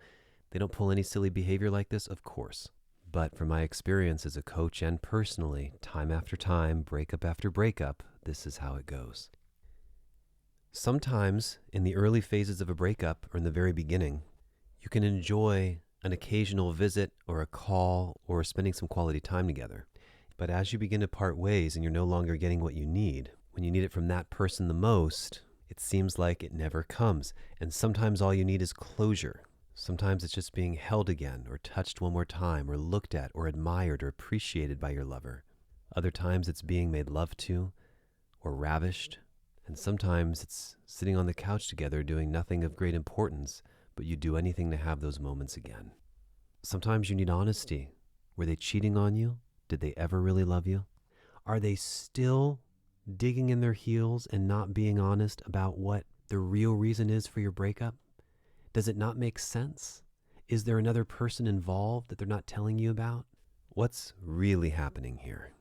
Speaker 1: They don't pull any silly behavior like this? Of course. But from my experience as a coach and personally, time after time, breakup after breakup, this is how it goes. Sometimes in the early phases of a breakup or in the very beginning, you can enjoy an occasional visit or a call or spending some quality time together. But as you begin to part ways and you're no longer getting what you need, when you need it from that person the most, it seems like it never comes. And sometimes all you need is closure. Sometimes it's just being held again or touched one more time or looked at or admired or appreciated by your lover. Other times it's being made love to or ravished. And sometimes it's sitting on the couch together doing nothing of great importance, but you do anything to have those moments again. Sometimes you need honesty. Were they cheating on you? Did they ever really love you? Are they still digging in their heels and not being honest about what the real reason is for your breakup? Does it not make sense? Is there another person involved that they're not telling you about? What's really happening here?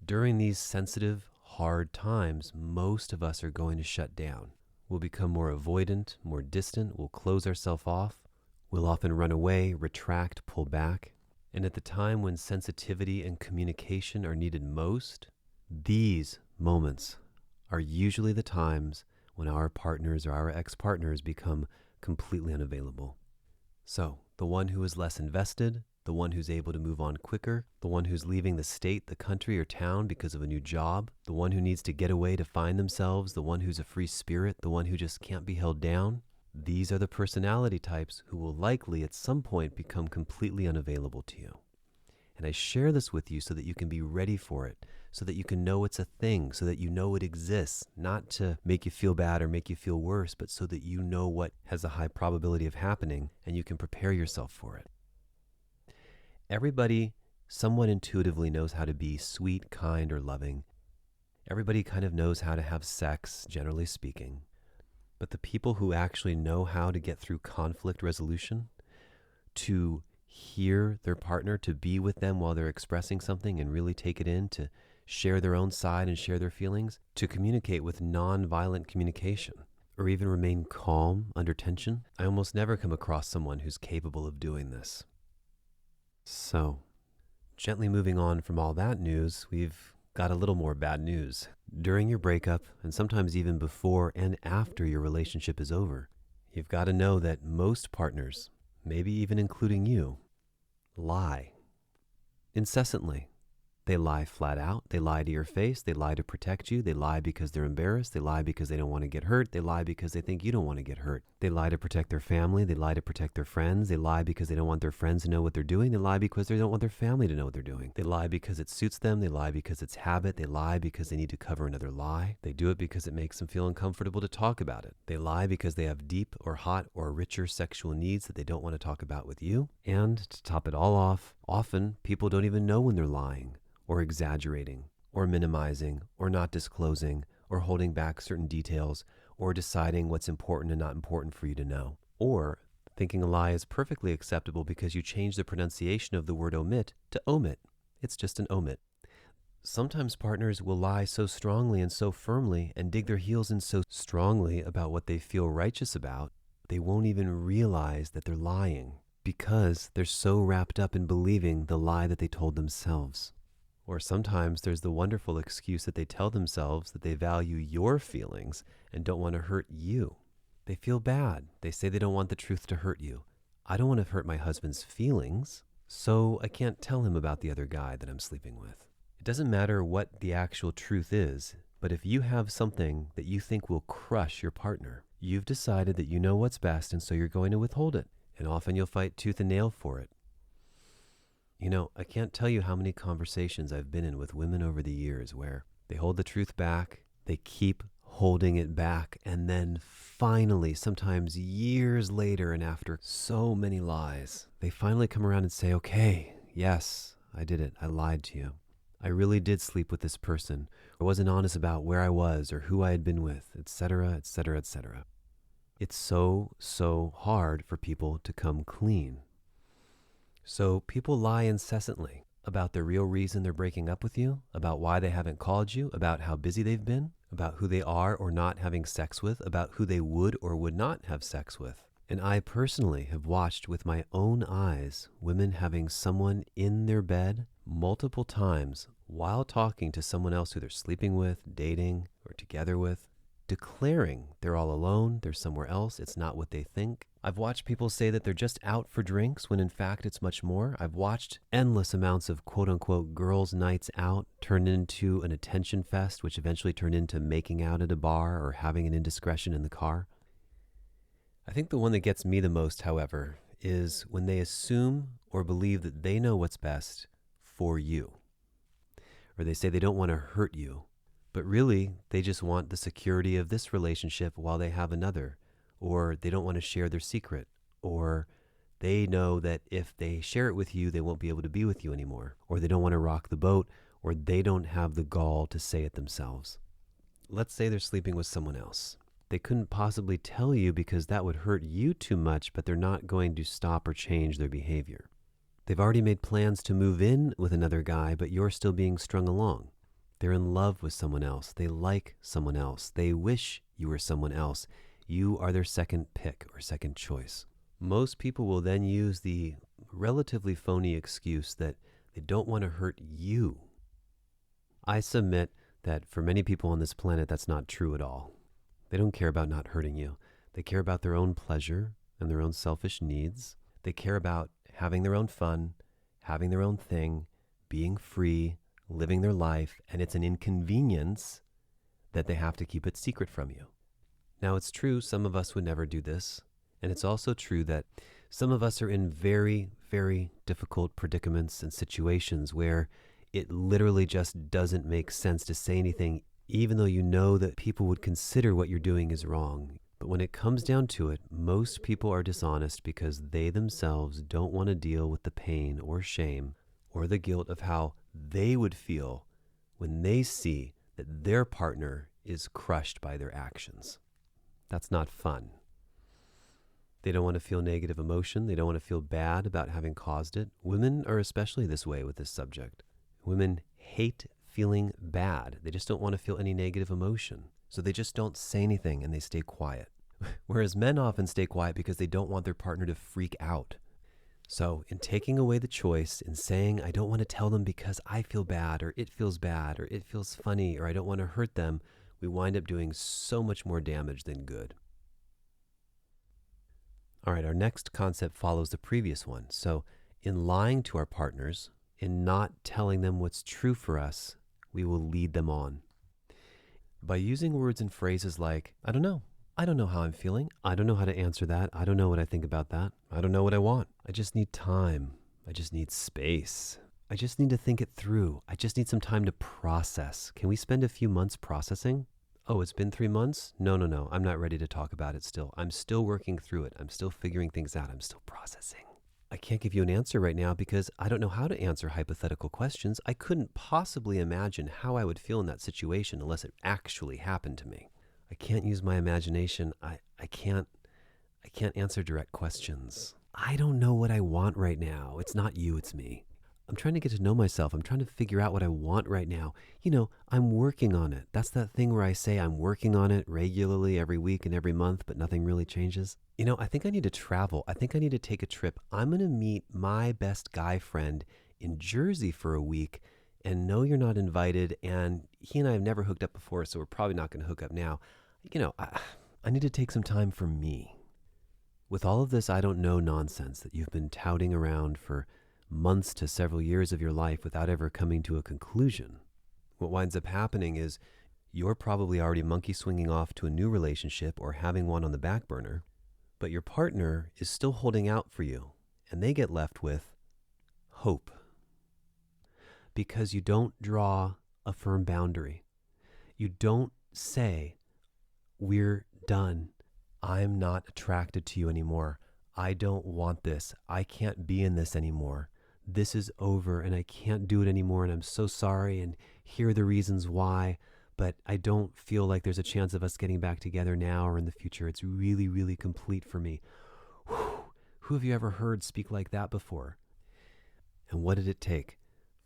Speaker 1: During these sensitive, hard times, most of us are going to shut down. We'll become more avoidant, more distant. We'll close ourselves off. We'll often run away, retract, pull back. And at the time when sensitivity and communication are needed most, these moments are usually the times when our partners or our ex-partners become completely unavailable. So, the one who is less invested, the one who's able to move on quicker, the one who's leaving the state, the country, or town because of a new job, the one who needs to get away to find themselves, the one who's a free spirit, the one who just can't be held down. These are the personality types who will likely at some point become completely unavailable to you. And I share this with you so that you can be ready for it, so that you can know it's a thing, so that you know it exists, not to make you feel bad or make you feel worse, but so that you know what has a high probability of happening and you can prepare yourself for it. Everybody somewhat intuitively knows how to be sweet, kind, or loving. Everybody kind of knows how to have sex, generally speaking. But the people who actually know how to get through conflict resolution, to hear their partner, to be with them while they're expressing something and really take it in, to share their own side and share their feelings, to communicate with non-violent communication, or even remain calm under tension. I almost never come across someone who's capable of doing this. So, gently moving on from all that news, we've got a little more bad news. During your breakup, and sometimes even before and after your relationship is over, you've got to know that most partners, maybe even including you, lie incessantly. They lie flat out. They lie to your face. They lie to protect you. They lie because they're embarrassed. They lie because they don't want to get hurt. They lie because they think you don't want to get hurt. They lie to protect their family. They lie to protect their friends. They lie because they don't want their friends to know what they're doing. They lie because they don't want their family to know what they're doing. They lie because it suits them. They lie because it's habit. They lie because they need to cover another lie. They do it because it makes them feel uncomfortable to talk about it. They lie because they have deep or hot or richer sexual needs that they don't want to talk about with you. And to top it all off, often people don't even know when they're lying, or exaggerating, or minimizing, or not disclosing, or holding back certain details, or deciding what's important and not important for you to know, or thinking a lie is perfectly acceptable because you change the pronunciation of the word omit to omit. It's just an omit. Sometimes partners will lie so strongly and so firmly and dig their heels in so strongly about what they feel righteous about, they won't even realize that they're lying because they're so wrapped up in believing the lie that they told themselves. Or sometimes there's the wonderful excuse that they tell themselves that they value your feelings and don't want to hurt you. They feel bad. They say they don't want the truth to hurt you. I don't want to hurt my husband's feelings, so I can't tell him about the other guy that I'm sleeping with. It doesn't matter what the actual truth is, but if you have something that you think will crush your partner, you've decided that you know what's best, and so you're going to withhold it. And often you'll fight tooth and nail for it. You know, I can't tell you how many conversations I've been in with women over the years where they hold the truth back, they keep holding it back, and then finally, sometimes years later and after so many lies, they finally come around and say, okay, yes, I did it. I lied to you. I really did sleep with this person. I wasn't honest about where I was or who I had been with, etc., etc., etc. It's so hard for people to come clean. So people lie incessantly about the real reason they're breaking up with you, about why they haven't called you, about how busy they've been, about who they are or not having sex with, about who they would or would not have sex with. And I personally have watched with my own eyes women having someone in their bed multiple times while talking to someone else who they're sleeping with, dating, or together with, declaring they're all alone, they're somewhere else, it's not what they think. I've watched people say that they're just out for drinks when in fact it's much more. I've watched endless amounts of quote unquote girls' nights out turn into an attention fest, which eventually turned into making out at a bar or having an indiscretion in the car. I think the one that gets me the most, however, is when they assume or believe that they know what's best for you. Or they say they don't want to hurt you, but really they just want the security of this relationship while they have another. Or they don't want to share their secret, or they know that if they share it with you, they won't be able to be with you anymore, or they don't want to rock the boat, or they don't have the gall to say it themselves. Let's say they're sleeping with someone else. They couldn't possibly tell you because that would hurt you too much, but they're not going to stop or change their behavior. They've already made plans to move in with another guy, but you're still being strung along. They're in love with someone else. They like someone else. They wish you were someone else. You are their second pick or second choice. Most people will then use the relatively phony excuse that they don't want to hurt you. I submit that for many people on this planet, that's not true at all. They don't care about not hurting you. They care about their own pleasure and their own selfish needs. They care about having their own fun, having their own thing, being free, living their life, and it's an inconvenience that they have to keep it secret from you. Now, it's true some of us would never do this, and it's also true that some of us are in very, very difficult predicaments and situations where it literally just doesn't make sense to say anything, even though you know that people would consider what you're doing is wrong. But when it comes down to it, most people are dishonest because they themselves don't want to deal with the pain or shame or the guilt of how they would feel when they see that their partner is crushed by their actions. That's not fun. They don't want to feel negative emotion. They don't want to feel bad about having caused it. Women are especially this way with this subject. Women hate feeling bad. They just don't want to feel any negative emotion. So they just don't say anything and they stay quiet. Whereas men often stay quiet because they don't want their partner to freak out. So in taking away the choice, in saying, I don't want to tell them because I feel bad, or it feels bad, or it feels funny, or I don't want to hurt them, we wind up doing so much more damage than good. All right, our next concept follows the previous one. So in lying to our partners, in not telling them what's true for us, we will lead them on. By using words and phrases like, I don't know how I'm feeling. I don't know how to answer that. I don't know what I think about that. I don't know what I want. I just need time. I just need space. I just need to think it through. I just need some time to process. Can we spend a few months processing? Oh, it's been 3 months? No. I'm not ready to talk about it still. I'm still working through it. I'm still figuring things out. I'm still processing. I can't give you an answer right now because I don't know how to answer hypothetical questions. I couldn't possibly imagine how I would feel in that situation unless it actually happened to me. I can't use my imagination. I can't answer direct questions. I don't know what I want right now. It's not you, it's me. I'm trying to get to know myself. I'm trying to figure out what I want right now. I'm working on it. That's that thing where I say I'm working on it regularly every week and every month, but nothing really changes. I think I need to travel. I think I need to take a trip. I'm going to meet my best guy friend in Jersey for a week, and no, you're not invited. And he and I have never hooked up before, so we're probably not going to hook up now. I need to take some time for me. With all of this I don't know nonsense that you've been touting around for months to several years of your life without ever coming to a conclusion, what winds up happening is you're probably already monkey swinging off to a new relationship or having one on the back burner, but your partner is still holding out for you, and they get left with hope because you don't draw a firm boundary. You don't say, we're done. I'm not attracted to you anymore. I don't want this. I can't be in this anymore. This is over and I can't do it anymore and I'm so sorry and here are the reasons why, but I don't feel like there's a chance of us getting back together now or in the future. It's really, really complete for me. Whew. Who have you ever heard speak like that before? And what did it take?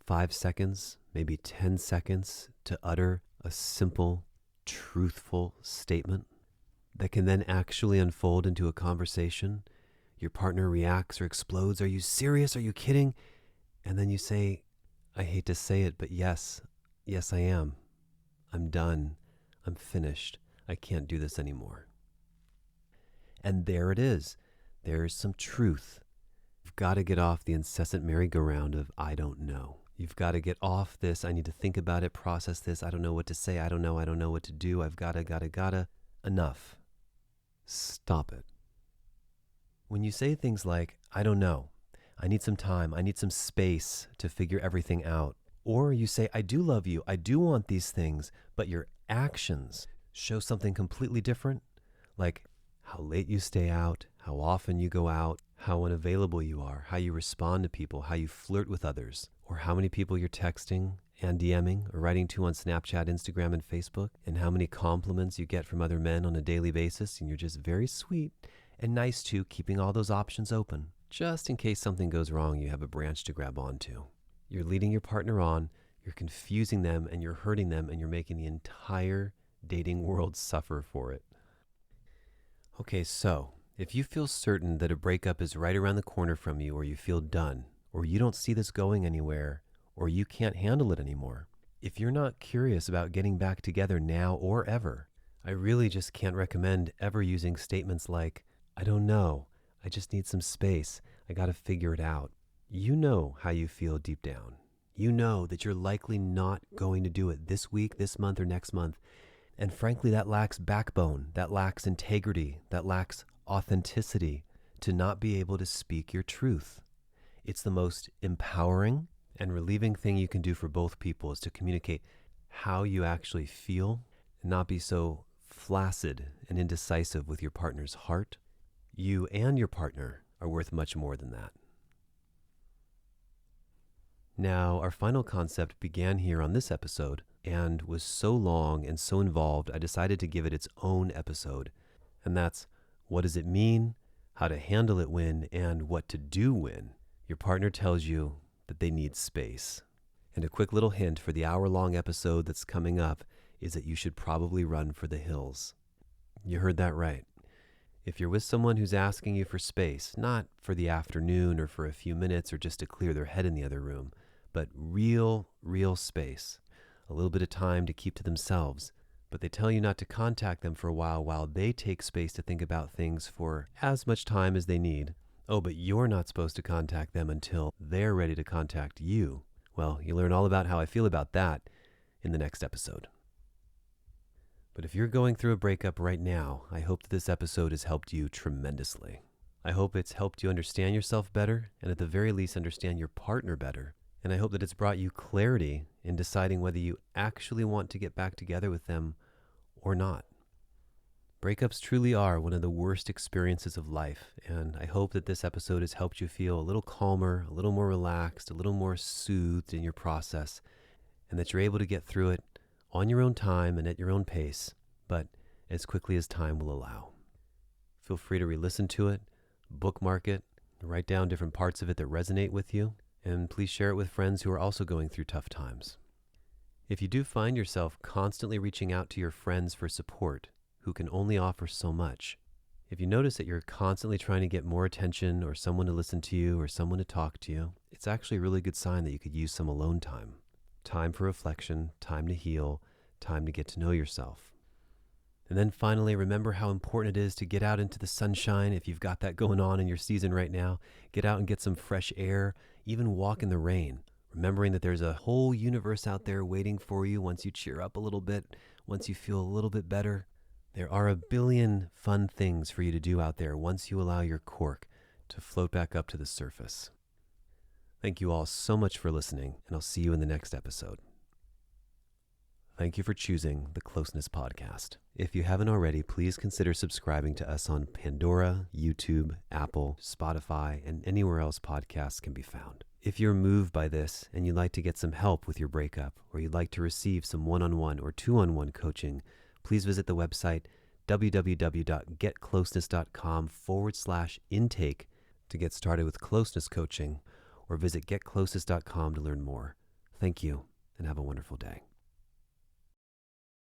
Speaker 1: 5 seconds, maybe 10 seconds to utter a simple, truthful statement that can then actually unfold into a conversation. Your partner reacts or explodes. Are you serious? Are you kidding? And then you say, I hate to say it, but yes, I am. I'm done. I'm finished. I can't do this anymore. And there it is. There's some truth. You've got to get off the incessant merry-go-round of I don't know. You've got to get off this, I need to think about it, process this, I don't know what to say, I don't know what to do, I've gotta. Enough. Stop it. When you say things like, I don't know, I need some time, I need some space to figure everything out, or you say, I do love you, I do want these things, but your actions show something completely different, like how late you stay out, how often you go out, how unavailable you are, how you respond to people, how you flirt with others, or how many people you're texting and DMing or writing to on Snapchat, Instagram, and Facebook, and how many compliments you get from other men on a daily basis, and you're just very sweet and nice to keeping all those options open, just in case something goes wrong, you have a branch to grab onto. You're leading your partner on, you're confusing them, and you're hurting them, and you're making the entire dating world suffer for it. Okay, so if you feel certain that a breakup is right around the corner from you, or you feel done, or you don't see this going anywhere, or you can't handle it anymore, if you're not curious about getting back together now or ever, I really just can't recommend ever using statements like, I don't know, I just need some space, I gotta figure it out. You know how you feel deep down. You know that you're likely not going to do it this week, this month, or next month. And frankly, that lacks backbone, that lacks integrity, that lacks authenticity to not be able to speak your truth. It's the most empowering and relieving thing you can do for both people is to communicate how you actually feel and not be so flaccid and indecisive with your partner's heart. You and your partner are worth much more than that. Now, our final concept began here on this episode and was so long and so involved, I decided to give it its own episode. And that's, what does it mean, how to handle it when, and what to do when your partner tells you that they need space. And a quick little hint for the hour-long episode that's coming up is that you should probably run for the hills. You heard that right. If you're with someone who's asking you for space, not for the afternoon or for a few minutes or just to clear their head in the other room, but real space, a little bit of time to keep to themselves, but they tell you not to contact them for a while they take space to think about things for as much time as they need. Oh, but you're not supposed to contact them until they're ready to contact you. Well, you learn all about how I feel about that in the next episode. But if you're going through a breakup right now, I hope that this episode has helped you tremendously. I hope it's helped you understand yourself better, and at the very least understand your partner better. And I hope that it's brought you clarity in deciding whether you actually want to get back together with them or not. Breakups truly are one of the worst experiences of life, and I hope that this episode has helped you feel a little calmer, a little more relaxed, a little more soothed in your process, and that you're able to get through it on your own time and at your own pace, but as quickly as time will allow. Feel free to re-listen to it, bookmark it, write down different parts of it that resonate with you, and please share it with friends who are also going through tough times. If you do find yourself constantly reaching out to your friends for support, who can only offer so much, if you notice that you're constantly trying to get more attention or someone to listen to you or someone to talk to you, it's actually a really good sign that you could use some alone time. Time for reflection, time to heal, time to get to know yourself. And then finally, remember how important it is to get out into the sunshine if you've got that going on in your season right now. Get out and get some fresh air, even walk in the rain, remembering that there's a whole universe out there waiting for you once you cheer up a little bit, once you feel a little bit better. There are a billion fun things for you to do out there once you allow your cork to float back up to the surface. Thank you all so much for listening, and I'll see you in the next episode. Thank you for choosing the Closeness Podcast. If you haven't already, please consider subscribing to us on Pandora, YouTube, Apple, Spotify, and anywhere else podcasts can be found. If you're moved by this and you'd like to get some help with your breakup, or you'd like to receive some one-on-one or two-on-one coaching, please visit the website www.getcloseness.com/intake to get started with closeness coaching, or visit getcloseness.com to learn more. Thank you, and have a wonderful day.